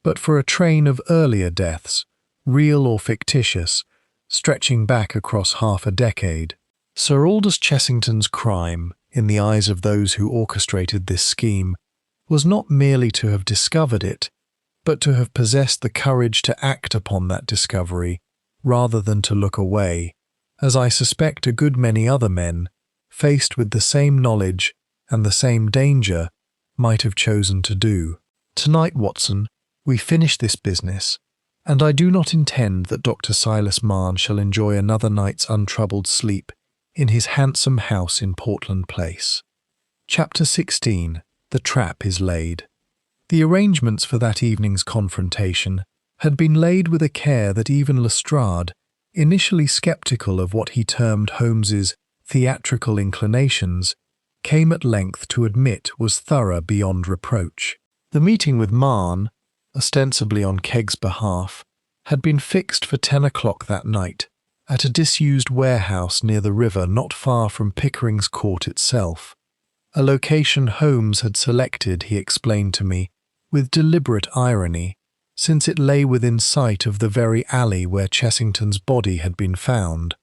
but for a train of earlier deaths, real or fictitious, stretching back across half a decade. Sir Aldous Chessington's crime, in the eyes of those who orchestrated this scheme, was not merely to have discovered it, but to have possessed the courage to act upon that discovery, rather than to look away, as I suspect a good many other men, faced with the same knowledge and the same danger, might have chosen to do. Tonight, Watson, we finish this business, and I do not intend that Dr. Silas Marne shall enjoy another night's untroubled sleep in his handsome house in Portland Place. Chapter 16. The Trap is Laid. The arrangements for that evening's confrontation had been laid with a care that even Lestrade, initially sceptical of what he termed Holmes's theatrical inclinations, came at length to admit was thorough beyond reproach. The meeting with Marne, ostensibly on Kegg's behalf, had been fixed for 10 o'clock that night, at a disused warehouse near the river not far from Pickering's Court itself, a location Holmes had selected, he explained to me, with deliberate irony, since it lay within sight of the very alley where Chessington's body had been found,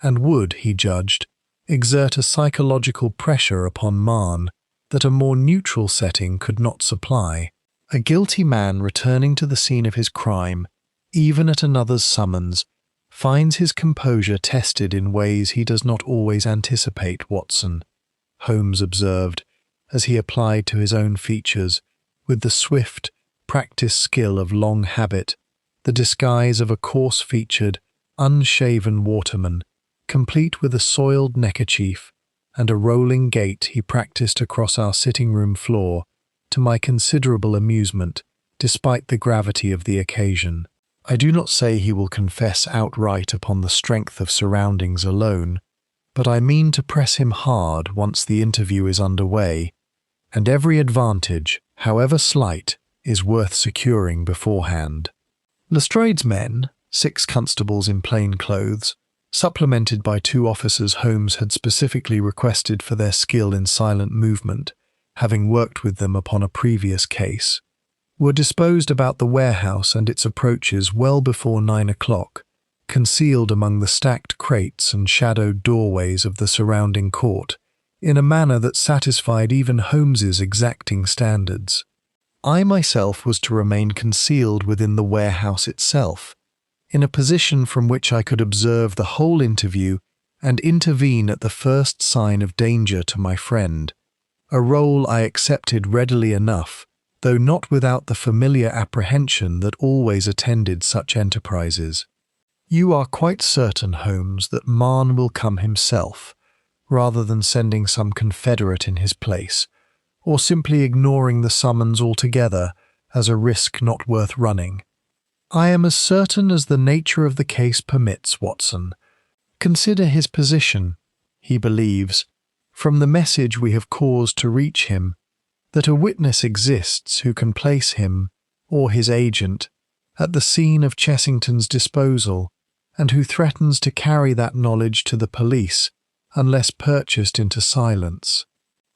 and would, he judged, exert a psychological pressure upon Marne that a more neutral setting could not supply. A guilty man returning to the scene of his crime, even at another's summons, finds his composure tested in ways he does not always anticipate, Watson, Holmes observed, as he applied to his own features, with the swift, practiced skill of long habit, the disguise of a coarse-featured, unshaven waterman, complete with a soiled neckerchief and a rolling gait he practiced across our sitting-room floor, to my considerable amusement, despite the gravity of the occasion. I do not say he will confess outright upon the strength of surroundings alone, but I mean to press him hard once the interview is underway, and every advantage, however slight, is worth securing beforehand. Lestrade's men, 6 constables in plain clothes, supplemented by 2 officers Holmes had specifically requested for their skill in silent movement, having worked with them upon a previous case, were disposed about the warehouse and its approaches well before 9 o'clock, concealed among the stacked crates and shadowed doorways of the surrounding court, in a manner that satisfied even Holmes's exacting standards. I myself was to remain concealed within the warehouse itself, in a position from which I could observe the whole interview and intervene at the first sign of danger to my friend, a role I accepted readily enough, though not without the familiar apprehension that always attended such enterprises. You are quite certain, Holmes, that Marn will come himself, rather than sending some confederate in his place, or simply ignoring the summons altogether as a risk not worth running. I am as certain as the nature of the case permits, Watson. Consider his position. He believes, from the message we have caused to reach him, that a witness exists who can place him, or his agent, at the scene of Chessington's disposal, and who threatens to carry that knowledge to the police unless purchased into silence.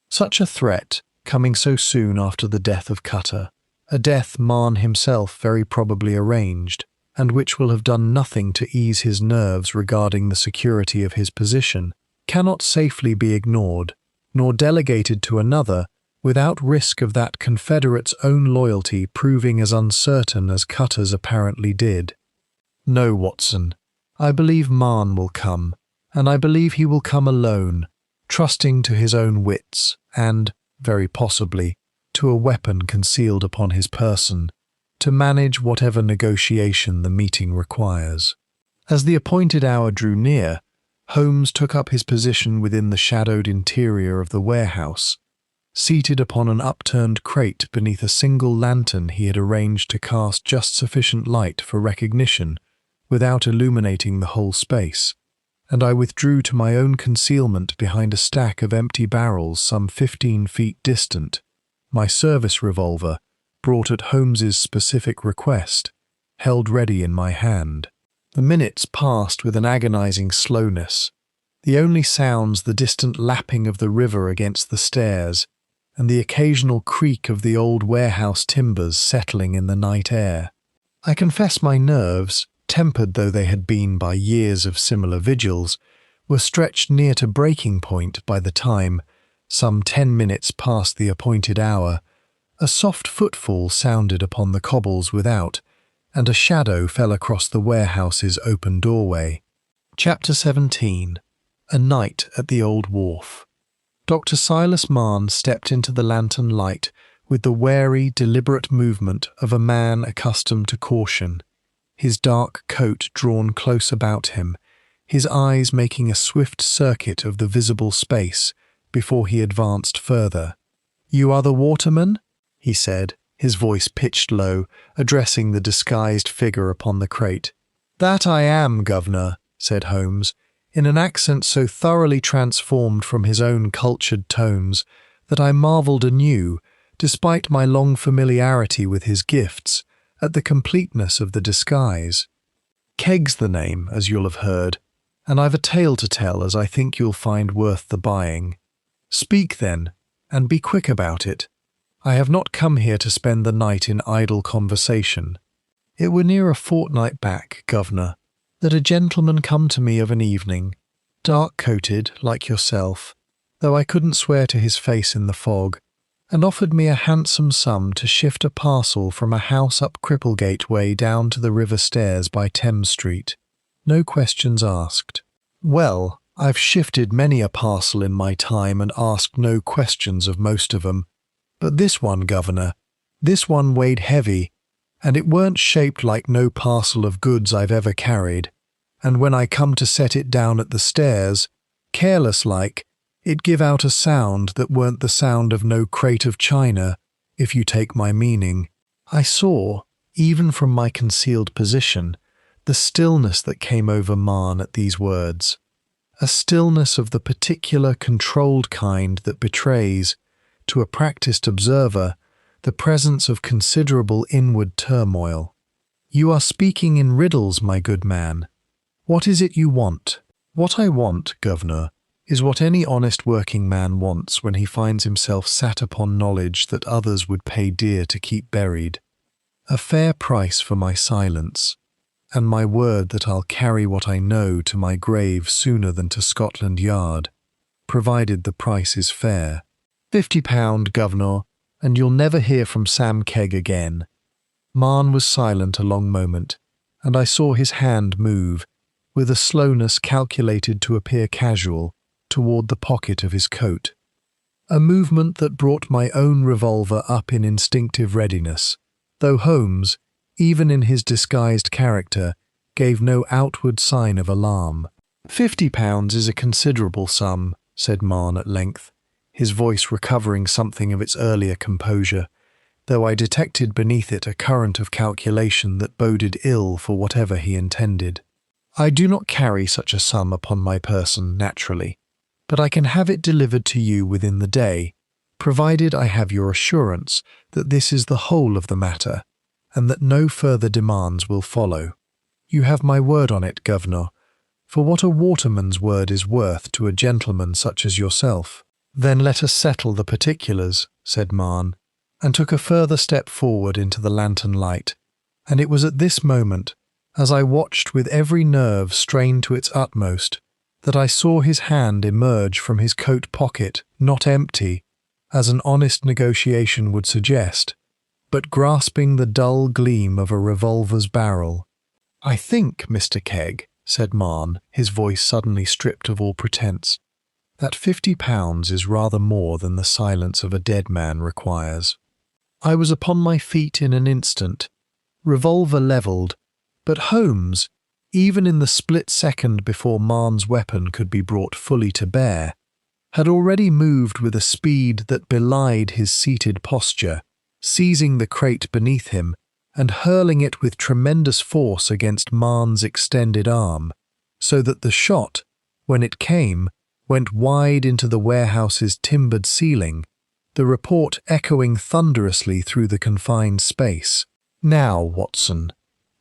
Such a threat, coming so soon after the death of Cutter, a death Marn himself very probably arranged, and which will have done nothing to ease his nerves regarding the security of his position, cannot safely be ignored, nor delegated to another without risk of that confederate's own loyalty proving as uncertain as Cutter's apparently did. No, Watson, I believe Marn will come, and I believe he will come alone, trusting to his own wits and, very possibly, to a weapon concealed upon his person, to manage whatever negotiation the meeting requires. As the appointed hour drew near, Holmes took up his position within the shadowed interior of the warehouse, seated upon an upturned crate beneath a single lantern he had arranged to cast just sufficient light for recognition without illuminating the whole space, and I withdrew to my own concealment behind a stack of empty barrels some 15 feet distant, my service revolver, brought at Holmes's specific request, held ready in my hand. The minutes passed with an agonizing slowness, the only sounds the distant lapping of the river against the stairs and the occasional creak of the old warehouse timbers settling in the night air. I confess my nerves, tempered though they had been by years of similar vigils, were stretched near to breaking point by the time, some 10 minutes past the appointed hour, a soft footfall sounded upon the cobbles without, and a shadow fell across the warehouse's open doorway. Chapter 17. A Night at the Old Wharf. Dr. Silas Marn stepped into the lantern light with the wary, deliberate movement of a man accustomed to caution, his dark coat drawn close about him, his eyes making a swift circuit of the visible space before he advanced further. "You are the waterman?" he said, his voice pitched low, addressing the disguised figure upon the crate. "That I am, Governor," said Holmes, in an accent so thoroughly transformed from his own cultured tones that I marvelled anew, despite my long familiarity with his gifts, at the completeness of the disguise. "Kegg's the name, as you'll have heard, and I've a tale to tell as I think you'll find worth the buying. Speak then, and be quick about it. I have not come here to spend the night in idle conversation. It were near a fortnight back, Governor, that a gentleman come to me of an evening, dark-coated like yourself, though I couldn't swear to his face in the fog, and offered me a handsome sum to shift a parcel from a house up Cripplegate Way down to the river stairs by Thames Street. No questions asked. Well, I've shifted many a parcel in my time and asked no questions of most of 'em. But this one, Governor, this one weighed heavy, and it weren't shaped like no parcel of goods I've ever carried, and when I come to set it down at the stairs, careless-like, it give out a sound that weren't the sound of no crate of china, if you take my meaning. I saw, even from my concealed position, the stillness that came over Marn at these words, a stillness of the particular controlled kind that betrays, to a practised observer, the presence of considerable inward turmoil. "You are speaking in riddles, my good man. What is it you want?" "What I want, Governor, is what any honest working man wants when he finds himself sat upon knowledge that others would pay dear to keep buried. A fair price for my silence, and my word that I'll carry what I know to my grave sooner than to Scotland Yard, provided the price is fair. £50, Governor, and you'll never hear from Sam Kegg again." Marn was silent a long moment, and I saw his hand move, with a slowness calculated to appear casual, toward the pocket of his coat. A movement that brought my own revolver up in instinctive readiness, though Holmes, even in his disguised character, gave no outward sign of alarm. £50 is a considerable sum, said Marn at length, his voice recovering something of its earlier composure, though I detected beneath it a current of calculation that boded ill for whatever he intended. I do not carry such a sum upon my person, naturally, but I can have it delivered to you within the day, provided I have your assurance that this is the whole of the matter, and that no further demands will follow. You have my word on it, Governor, for what a waterman's word is worth to a gentleman such as yourself. Then let us settle the particulars, said Marn, and took a further step forward into the lantern light, and it was at this moment, as I watched with every nerve strained to its utmost, that I saw his hand emerge from his coat pocket, not empty, as an honest negotiation would suggest, but grasping the dull gleam of a revolver's barrel. "I think, Mr. Kegg," said Marn, his voice suddenly stripped of all pretence, "that £50 is rather more than the silence of a dead man requires." I was upon my feet in an instant, revolver levelled, but Holmes, even in the split second before Marn's weapon could be brought fully to bear, had already moved with a speed that belied his seated posture, seizing the crate beneath him and hurling it with tremendous force against Marn's extended arm, so that the shot, when it came, went wide into the warehouse's timbered ceiling, the report echoing thunderously through the confined space. "Now, Watson,"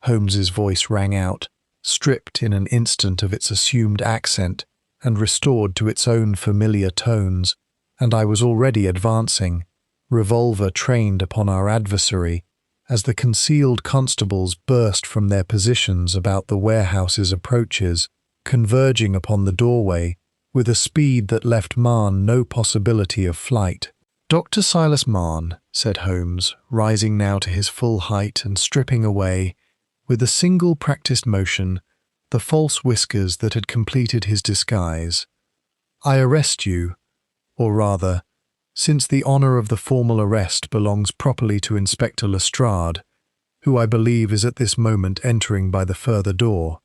Holmes's voice rang out, stripped in an instant of its assumed accent and restored to its own familiar tones, and I was already advancing, revolver trained upon our adversary, as the concealed constables burst from their positions about the warehouse's approaches, converging upon the doorway with a speed that left Marn no possibility of flight. "Dr. Silas Marn," said Holmes, rising now to his full height and stripping away, with a single practised motion, the false whiskers that had completed his disguise. "I arrest you, or rather, since the honour of the formal arrest belongs properly to Inspector Lestrade, who I believe is at this moment entering by the further door,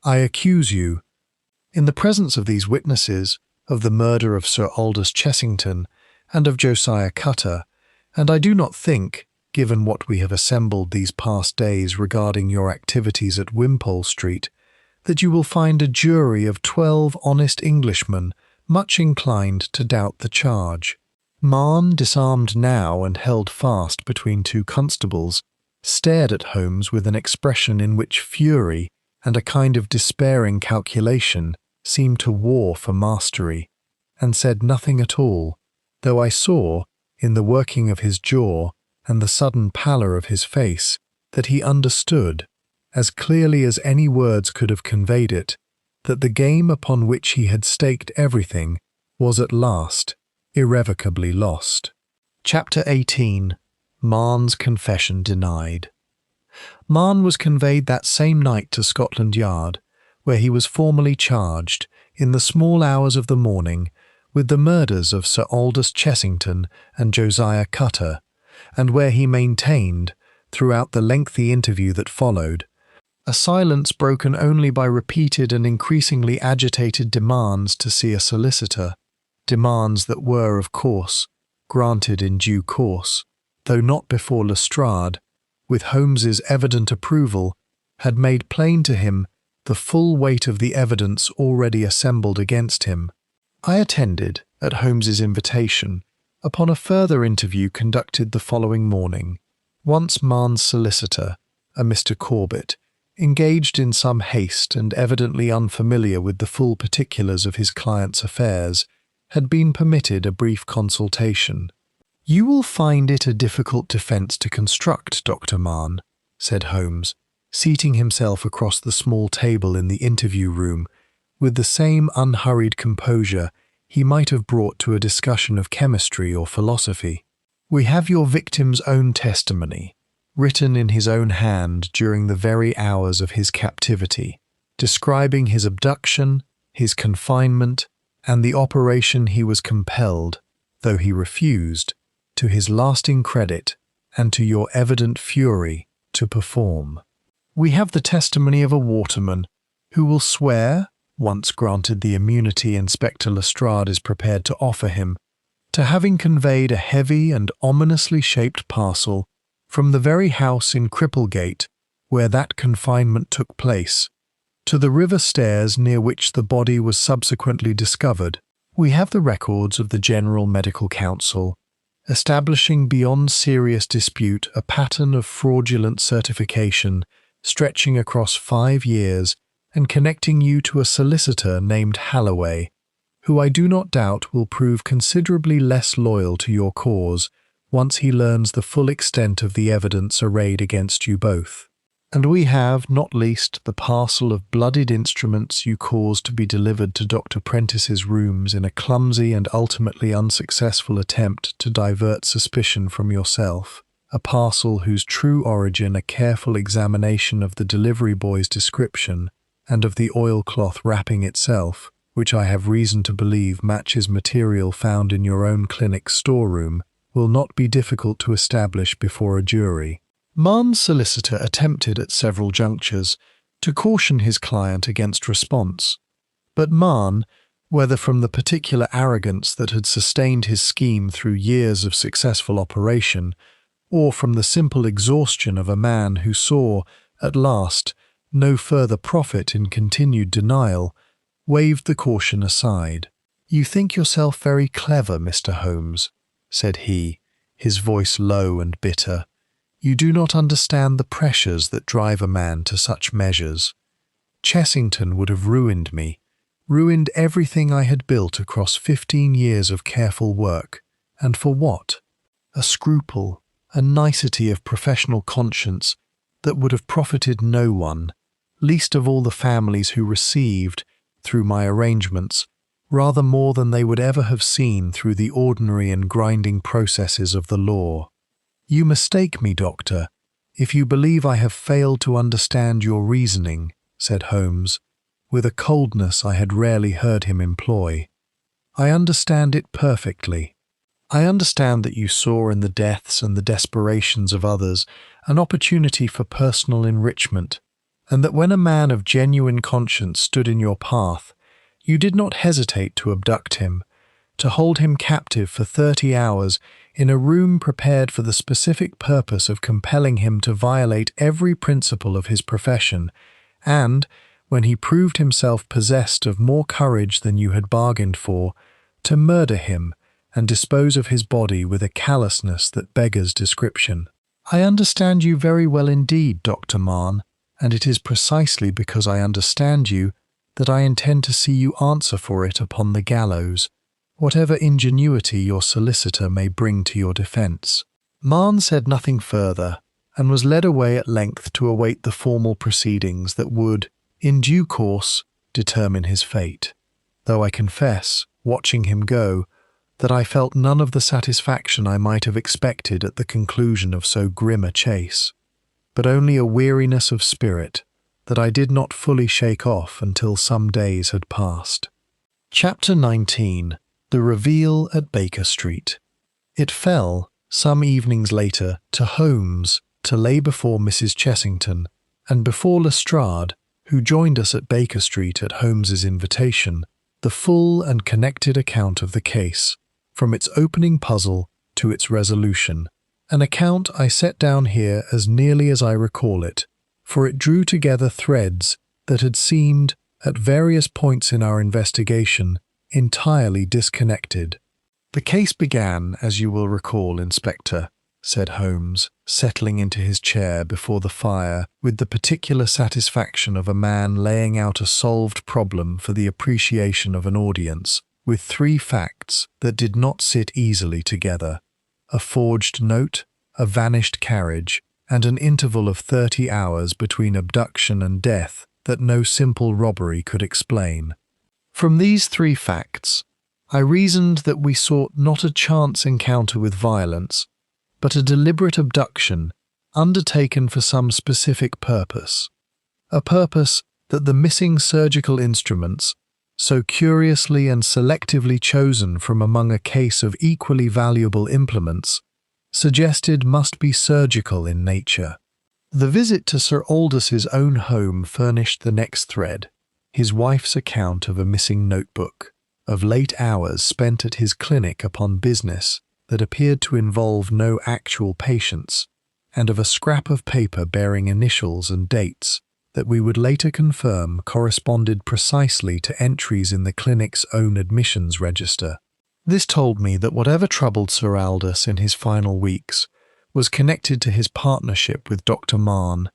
I accuse you, in the presence of these witnesses, of the murder of Sir Aldous Chessington and of Josiah Cutter, and I do not think, given what we have assembled these past days regarding your activities at Wimpole Street, that you will find a jury of 12 honest Englishmen much inclined to doubt the charge." Marn, disarmed now and held fast between two constables, stared at Holmes with an expression in which fury and a kind of despairing calculation seemed to war for mastery, and said nothing at all, though I saw, in the working of his jaw and the sudden pallor of his face, that he understood, as clearly as any words could have conveyed it, that the game upon which he had staked everything was at last irrevocably lost. Chapter 18. Marn's Confession Denied. Marn was conveyed that same night to Scotland Yard, where he was formally charged, in the small hours of the morning, with the murders of Sir Aldous Chessington and Josiah Cutter, and where he maintained, throughout the lengthy interview that followed, a silence broken only by repeated and increasingly agitated demands to see a solicitor, demands that were, of course, granted in due course, though not before Lestrade, with Holmes's evident approval, had made plain to him the full weight of the evidence already assembled against him. I attended, at Holmes's invitation, upon a further interview conducted the following morning. Once Marn's solicitor, a Mr. Corbett, engaged in some haste and evidently unfamiliar with the full particulars of his client's affairs, had been permitted a brief consultation. "You will find it a difficult defence to construct, Dr. Marn," said Holmes, seating himself across the small table in the interview room with the same unhurried composure he might have brought to a discussion of chemistry or philosophy. "We have your victim's own testimony, written in his own hand during the very hours of his captivity, describing his abduction, his confinement, and the operation he was compelled, though he refused, to his lasting credit and to your evident fury, to perform." We have the testimony of a waterman who will swear, once granted the immunity Inspector Lestrade is prepared to offer him, to having conveyed a heavy and ominously shaped parcel from the very house in Cripplegate where that confinement took place, to the river stairs near which the body was subsequently discovered. We have the records of the General Medical Council, establishing beyond serious dispute a pattern of fraudulent certification stretching across 5 years and connecting you to a solicitor named Halloway, who I do not doubt will prove considerably less loyal to your cause once he learns the full extent of the evidence arrayed against you both. And we have, not least, the parcel of blooded instruments you caused to be delivered to Dr. Prentice's rooms in a clumsy and ultimately unsuccessful attempt to divert suspicion from yourself, a parcel whose true origin a careful examination of the delivery boy's description and of the oilcloth wrapping itself, which I have reason to believe matches material found in your own clinic's storeroom, will not be difficult to establish before a jury. Marne's solicitor attempted at several junctures to caution his client against response, but Marne, whether from the particular arrogance that had sustained his scheme through years of successful operation, or from the simple exhaustion of a man who saw, at last, no further profit in continued denial, waved the caution aside. "You think yourself very clever, Mr. Holmes," said he, his voice low and bitter. "You do not understand the pressures that drive a man to such measures. Chessington would have ruined me, ruined everything I had built across 15 years of careful work. And for what? A scruple, a nicety of professional conscience that would have profited no one, least of all the families who received, through my arrangements, rather more than they would ever have seen through the ordinary and grinding processes of the law. You mistake me, Doctor, if you believe I have failed to understand your reasoning," said Holmes, with a coldness I had rarely heard him employ. "I understand it perfectly. I understand that you saw in the deaths and the desperations of others an opportunity for personal enrichment, and that when a man of genuine conscience stood in your path, you did not hesitate to abduct him, to hold him captive for 30 hours in a room prepared for the specific purpose of compelling him to violate every principle of his profession, and, when he proved himself possessed of more courage than you had bargained for, to murder him and dispose of his body with a callousness that beggars description. I understand you very well indeed, Dr. Marne, and it is precisely because I understand you that I intend to see you answer for it upon the gallows, whatever ingenuity your solicitor may bring to your defence." Marne said nothing further, and was led away at length to await the formal proceedings that would, in due course, determine his fate, though I confess, watching him go, that I felt none of the satisfaction I might have expected at the conclusion of so grim a chase, but only a weariness of spirit that I did not fully shake off until some days had passed. Chapter 19. The Reveal at Baker Street. It fell, some evenings later, to Holmes to lay before Mrs. Chessington, and before Lestrade, who joined us at Baker Street at Holmes's invitation, the full and connected account of the case, from its opening puzzle to its resolution, an account I set down here as nearly as I recall it, for it drew together threads that had seemed, at various points in our investigation, entirely disconnected. "The case began, as you will recall, Inspector," said Holmes, settling into his chair before the fire with the particular satisfaction of a man laying out a solved problem for the appreciation of an audience, with 3 facts that did not sit easily together: a forged note, a vanished carriage, and an interval of 30 hours between abduction and death that no simple robbery could explain. From these 3 facts, I reasoned that we sought not a chance encounter with violence, but a deliberate abduction undertaken for some specific purpose, a purpose that the missing surgical instruments, so curiously and selectively chosen from among a case of equally valuable implements, suggested must be surgical in nature. The visit to Sir Aldous' own home furnished the next thread, his wife's account of a missing notebook, of late hours spent at his clinic upon business that appeared to involve no actual patients, and of a scrap of paper bearing initials and dates that we would later confirm corresponded precisely to entries in the clinic's own admissions register. This told me that whatever troubled Sir Aldous in his final weeks was connected to his partnership with Dr. Mahon,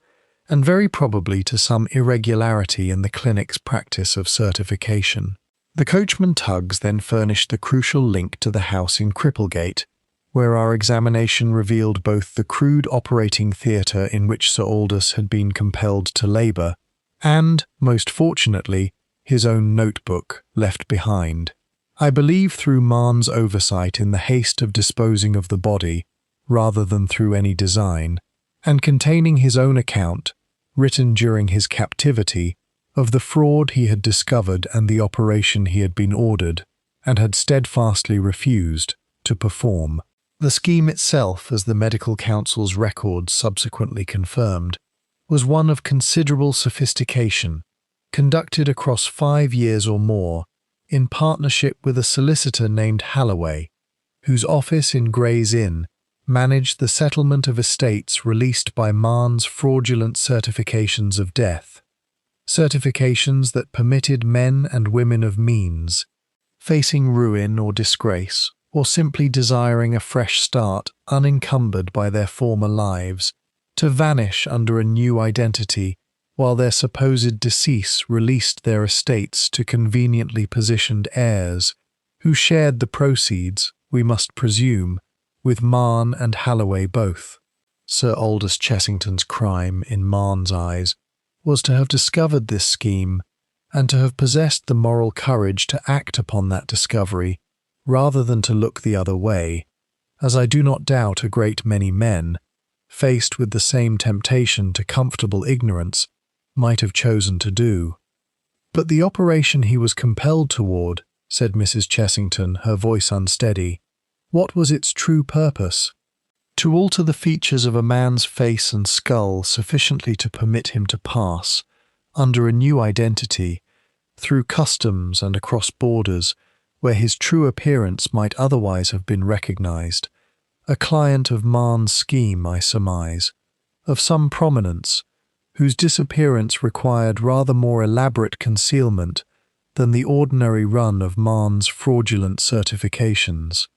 and very probably to some irregularity in the clinic's practice of certification. The coachman Tuggs then furnished the crucial link to the house in Cripplegate, where our examination revealed both the crude operating theatre in which Sir Aldous had been compelled to labour, and, most fortunately, his own notebook left behind. I believe through Mahon's oversight in the haste of disposing of the body, rather than through any design, and containing his own account, written during his captivity, of the fraud he had discovered and the operation he had been ordered, and had steadfastly refused, to perform. The scheme itself, as the Medical Council's records subsequently confirmed, was one of considerable sophistication, conducted across 5 years or more, in partnership with a solicitor named Halloway, whose office in Gray's Inn managed the settlement of estates released by Mahon's fraudulent certifications of death, certifications that permitted men and women of means, facing ruin or disgrace, or simply desiring a fresh start unencumbered by their former lives, to vanish under a new identity, while their supposed decease released their estates to conveniently positioned heirs, who shared the proceeds, we must presume, with Mahon and Halloway both. Sir Aldous Chessington's crime, in Mahon's eyes, was to have discovered this scheme, and to have possessed the moral courage to act upon that discovery, rather than to look the other way, as I do not doubt a great many men, faced with the same temptation to comfortable ignorance, might have chosen to do. But the operation he was compelled toward, said Mrs. Chessington, her voice unsteady, what was its true purpose? To alter the features of a man's face and skull sufficiently to permit him to pass, under a new identity, through customs and across borders, where his true appearance might otherwise have been recognized. A client of Mahon's scheme, I surmise, of some prominence, whose disappearance required rather more elaborate concealment than the ordinary run of Mahon's fraudulent certifications.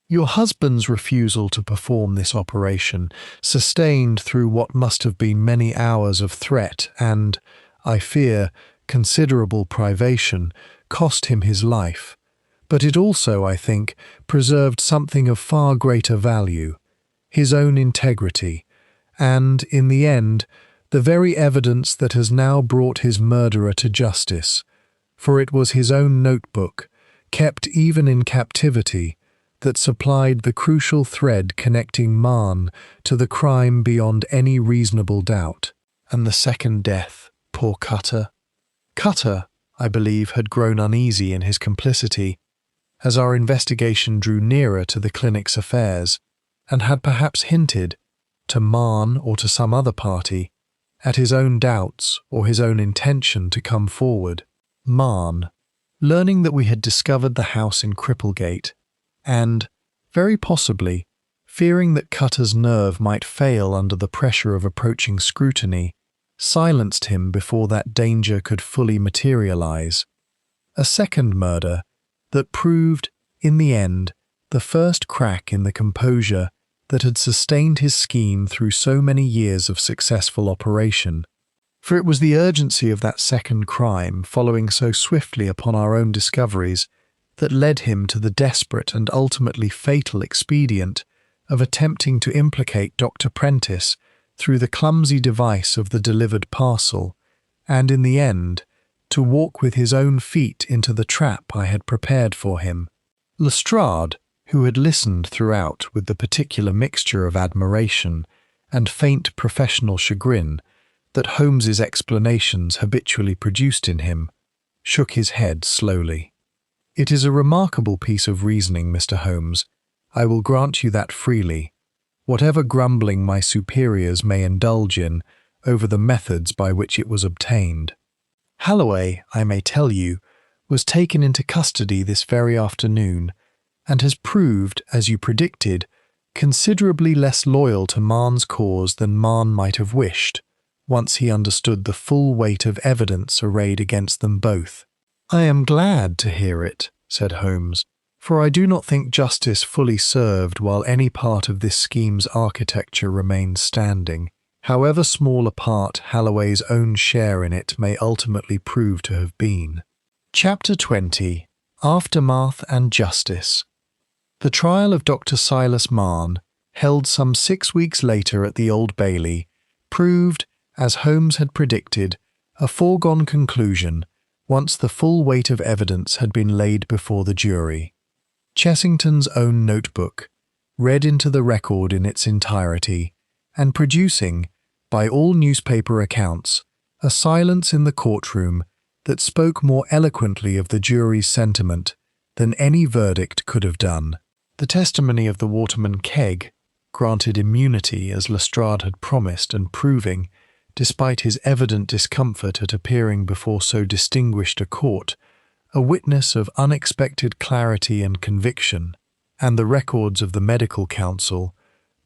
Your husband's refusal to perform this operation, sustained through what must have been many hours of threat and, I fear, considerable privation, cost him his life. But it also, I think, preserved something of far greater value, his own integrity, and, in the end, the very evidence that has now brought his murderer to justice, for it was his own notebook, kept even in captivity, that supplied the crucial thread connecting Mahon to the crime beyond any reasonable doubt. And the second death, poor Cutter. Cutter, I believe, had grown uneasy in his complicity, as our investigation drew nearer to the clinic's affairs, and had perhaps hinted, to Mahon or to some other party, at his own doubts or his own intention to come forward. Mahon, learning that we had discovered the house in Cripplegate, and, very possibly, fearing that Cutter's nerve might fail under the pressure of approaching scrutiny, silenced him before that danger could fully materialize. A second murder that proved, in the end, the first crack in the composure that had sustained his scheme through so many years of successful operation. For it was the urgency of that second crime, following so swiftly upon our own discoveries, that led him to the desperate and ultimately fatal expedient of attempting to implicate Dr. Prentice through the clumsy device of the delivered parcel, and in the end, to walk with his own feet into the trap I had prepared for him. Lestrade, who had listened throughout with the particular mixture of admiration and faint professional chagrin that Holmes's explanations habitually produced in him, shook his head slowly. It is a remarkable piece of reasoning, Mr. Holmes. I will grant you that freely. whatever grumbling my superiors may indulge in over the methods by which it was obtained. Halloway, I may tell you, was taken into custody this very afternoon, and has proved, as you predicted, considerably less loyal to Marne's cause than Marne might have wished, once he understood the full weight of evidence arrayed against them both. "I am glad to hear it," said Holmes, "for I do not think justice fully served while any part of this scheme's architecture remains standing, however small a part Halloway's own share in it may ultimately prove to have been." Chapter 20. Aftermath and Justice. The trial of Dr. Silas Marne, held some 6 weeks later at the Old Bailey, proved, as Holmes had predicted, a foregone conclusion once the full weight of evidence had been laid before the jury. Chessington's own notebook, read into the record in its entirety, and producing, by all newspaper accounts, a silence in the courtroom that spoke more eloquently of the jury's sentiment than any verdict could have done. The testimony of the waterman Kegg, granted immunity as Lestrade had promised, and proving, despite his evident discomfort at appearing before so distinguished a court, a witness of unexpected clarity and conviction, and the records of the medical counsel,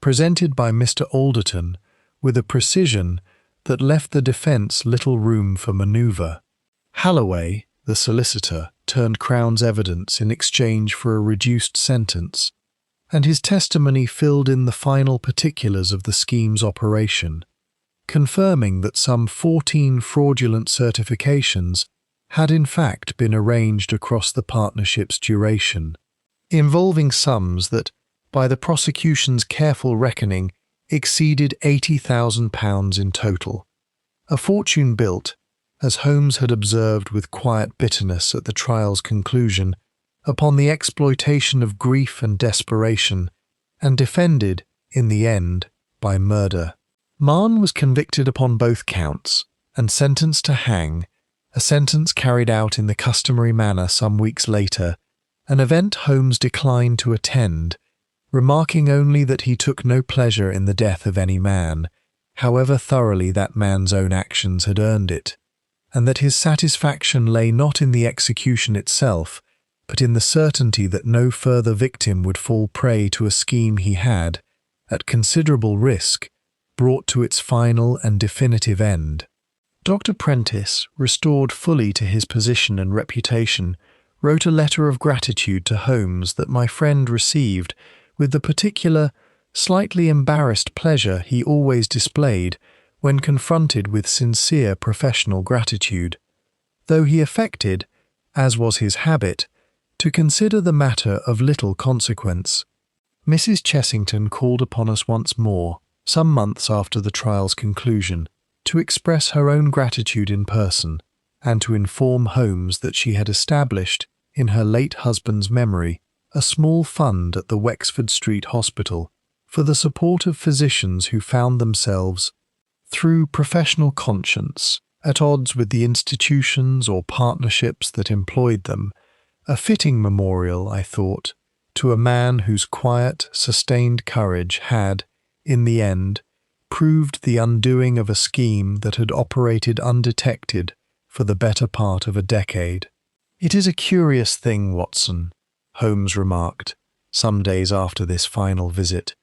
presented by Mr. Alderton with a precision that left the defence little room for manoeuvre. Halloway, the solicitor, turned Crown's evidence in exchange for a reduced sentence, and his testimony filled in the final particulars of the scheme's operation, confirming that some 14 fraudulent certifications had in fact been arranged across the partnership's duration, involving sums that, by the prosecution's careful reckoning, exceeded £80,000 in total, a fortune built, as Holmes had observed with quiet bitterness at the trial's conclusion, upon the exploitation of grief and desperation, and defended, in the end, by murder. Marne was convicted upon both counts, and sentenced to hang, a sentence carried out in the customary manner some weeks later, an event Holmes declined to attend, remarking only that he took no pleasure in the death of any man, however thoroughly that man's own actions had earned it, and that his satisfaction lay not in the execution itself, but in the certainty that no further victim would fall prey to a scheme he had, at considerable risk, brought to its final and definitive end. Dr. Prentice, restored fully to his position and reputation, wrote a letter of gratitude to Holmes that my friend received with the particular, slightly embarrassed pleasure he always displayed when confronted with sincere professional gratitude, though he affected, as was his habit, to consider the matter of little consequence. Mrs. Chessington called upon us once more, some months after the trial's conclusion, to express her own gratitude in person, and to inform Holmes that she had established, in her late husband's memory, a small fund at the Wexford Street Hospital for the support of physicians who found themselves, through professional conscience, at odds with the institutions or partnerships that employed them, a fitting memorial, I thought, to a man whose quiet, sustained courage had, in the end, proved the undoing of a scheme that had operated undetected for the better part of a decade. "It is a curious thing, Watson," Holmes remarked, some days after this final visit,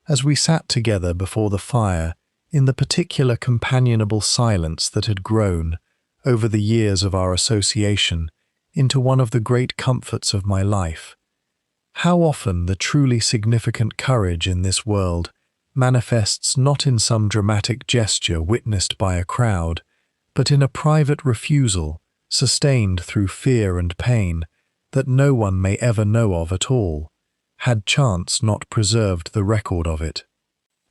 as we sat together before the fire in the particular companionable silence that had grown, over the years of our association, into one of the great comforts of my life. How often the truly significant courage in this world manifests not in some dramatic gesture witnessed by a crowd, but in a private refusal, sustained through fear and pain, that no one may ever know of at all, had chance not preserved the record of it.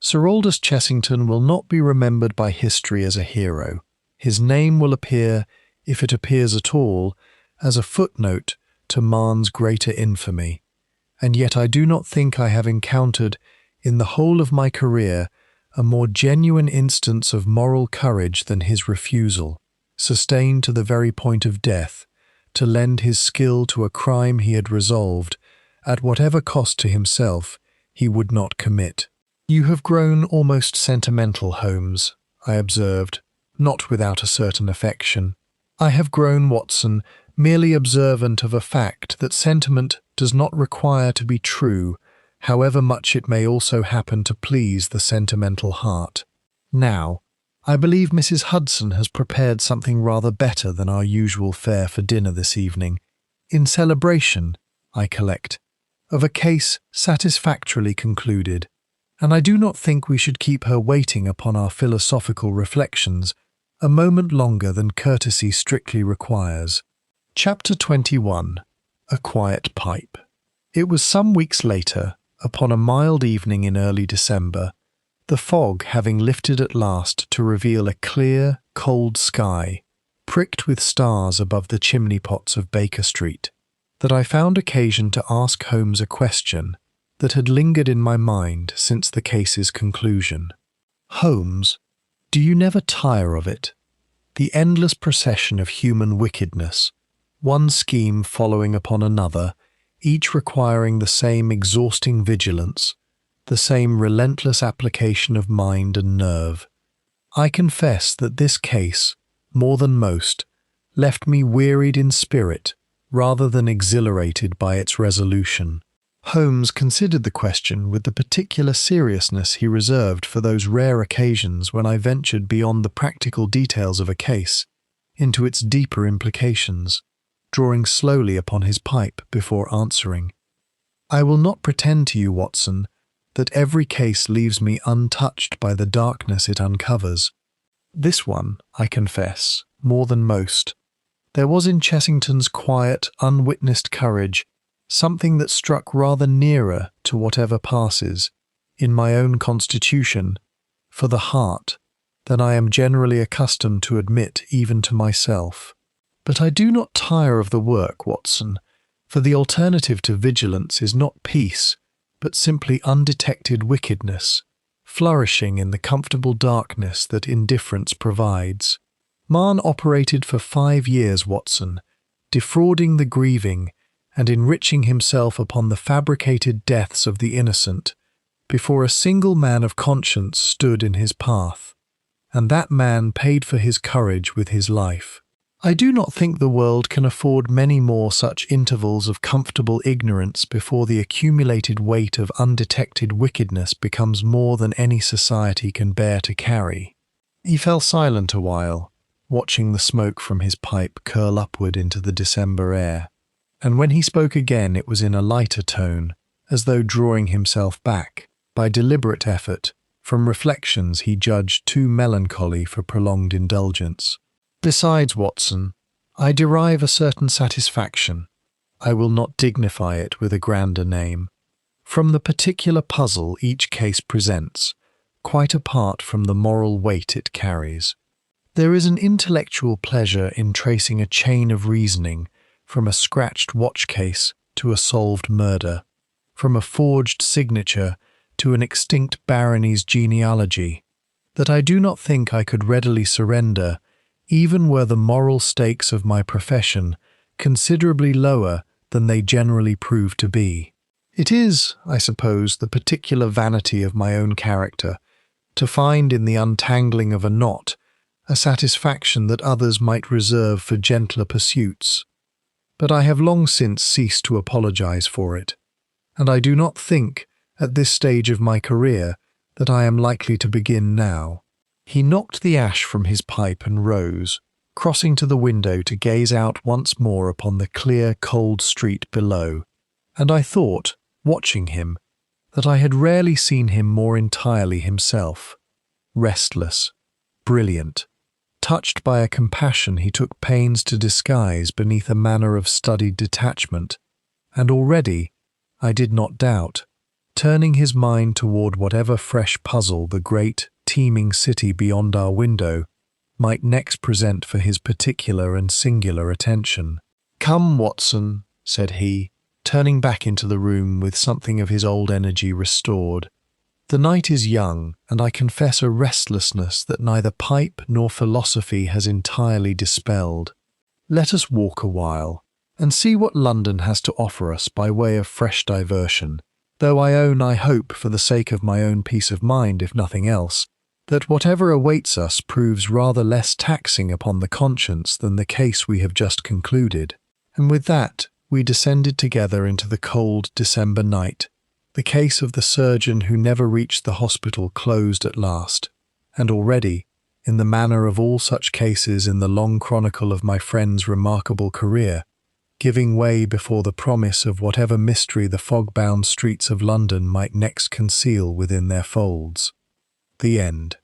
Sir Aldous Chessington will not be remembered by history as a hero. His name will appear, if it appears at all, as a footnote to Marne's greater infamy, and yet I do not think I have encountered, in the whole of my career, a more genuine instance of moral courage than his refusal, sustained to the very point of death, to lend his skill to a crime he had resolved, at whatever cost to himself, he would not commit. "You have grown almost sentimental, Holmes," I observed, not without a certain affection. "I have grown, Watson, merely observant of a fact that sentiment does not require to be true, however much it may also happen to please the sentimental heart. Now, I believe Mrs. Hudson has prepared something rather better than our usual fare for dinner this evening, in celebration, I collect, of a case satisfactorily concluded, and I do not think we should keep her waiting upon our philosophical reflections a moment longer than courtesy strictly requires." Chapter 21. A Quiet Pipe. It was some weeks later, upon a mild evening in early December, the fog having lifted at last to reveal a clear, cold sky, pricked with stars above the chimney-pots of Baker Street, that I found occasion to ask Holmes a question that had lingered in my mind since the case's conclusion. "Holmes, do you never tire of it? The endless procession of human wickedness, one scheme following upon another, each requiring the same exhausting vigilance, the same relentless application of mind and nerve. I confess that this case, more than most, left me wearied in spirit rather than exhilarated by its resolution." Holmes considered the question with the particular seriousness he reserved for those rare occasions when I ventured beyond the practical details of a case into its deeper implications, drawing slowly upon his pipe before answering. "I will not pretend to you, Watson, that every case leaves me untouched by the darkness it uncovers. This one, I confess, more than most. There was in Chessington's quiet, unwitnessed courage something that struck rather nearer to whatever passes, in my own constitution, for the heart, than I am generally accustomed to admit even to myself. But I do not tire of the work, Watson, for the alternative to vigilance is not peace, but simply undetected wickedness, flourishing in the comfortable darkness that indifference provides. Marne operated for 5 years, Watson, defrauding the grieving and enriching himself upon the fabricated deaths of the innocent, before a single man of conscience stood in his path, and that man paid for his courage with his life. I do not think the world can afford many more such intervals of comfortable ignorance before the accumulated weight of undetected wickedness becomes more than any society can bear to carry." He fell silent a while, watching the smoke from his pipe curl upward into the December air, and when he spoke again it was in a lighter tone, as though drawing himself back, by deliberate effort, from reflections he judged too melancholy for prolonged indulgence. "Besides, Watson, I derive a certain satisfaction, I will not dignify it with a grander name, from the particular puzzle each case presents, quite apart from the moral weight it carries. There is an intellectual pleasure in tracing a chain of reasoning from a scratched watch case to a solved murder, from a forged signature to an extinct barony's genealogy, that I do not think I could readily surrender, even were the moral stakes of my profession considerably lower than they generally prove to be. It is, I suppose, the particular vanity of my own character to find in the untangling of a knot a satisfaction that others might reserve for gentler pursuits. But I have long since ceased to apologize for it, and I do not think, at this stage of my career, that I am likely to begin now." He knocked the ash from his pipe and rose, crossing to the window to gaze out once more upon the clear, cold street below, and I thought, watching him, that I had rarely seen him more entirely himself, restless, brilliant, touched by a compassion he took pains to disguise beneath a manner of studied detachment, and already, I did not doubt, turning his mind toward whatever fresh puzzle the great, teeming city beyond our window might next present for his particular and singular attention. "Come, Watson," said he, turning back into the room with something of his old energy restored. "The night is young, and I confess a restlessness that neither pipe nor philosophy has entirely dispelled. Let us walk a while, and see what London has to offer us by way of fresh diversion. though I own I hope, for the sake of my own peace of mind if nothing else, that whatever awaits us proves rather less taxing upon the conscience than the case we have just concluded. And with that, we descended together into the cold December night. The case of the surgeon who never reached the hospital closed at last, and already, in the manner of all such cases in the long chronicle of my friend's remarkable career, giving way before the promise of whatever mystery the fog-bound streets of London might next conceal within their folds. The end.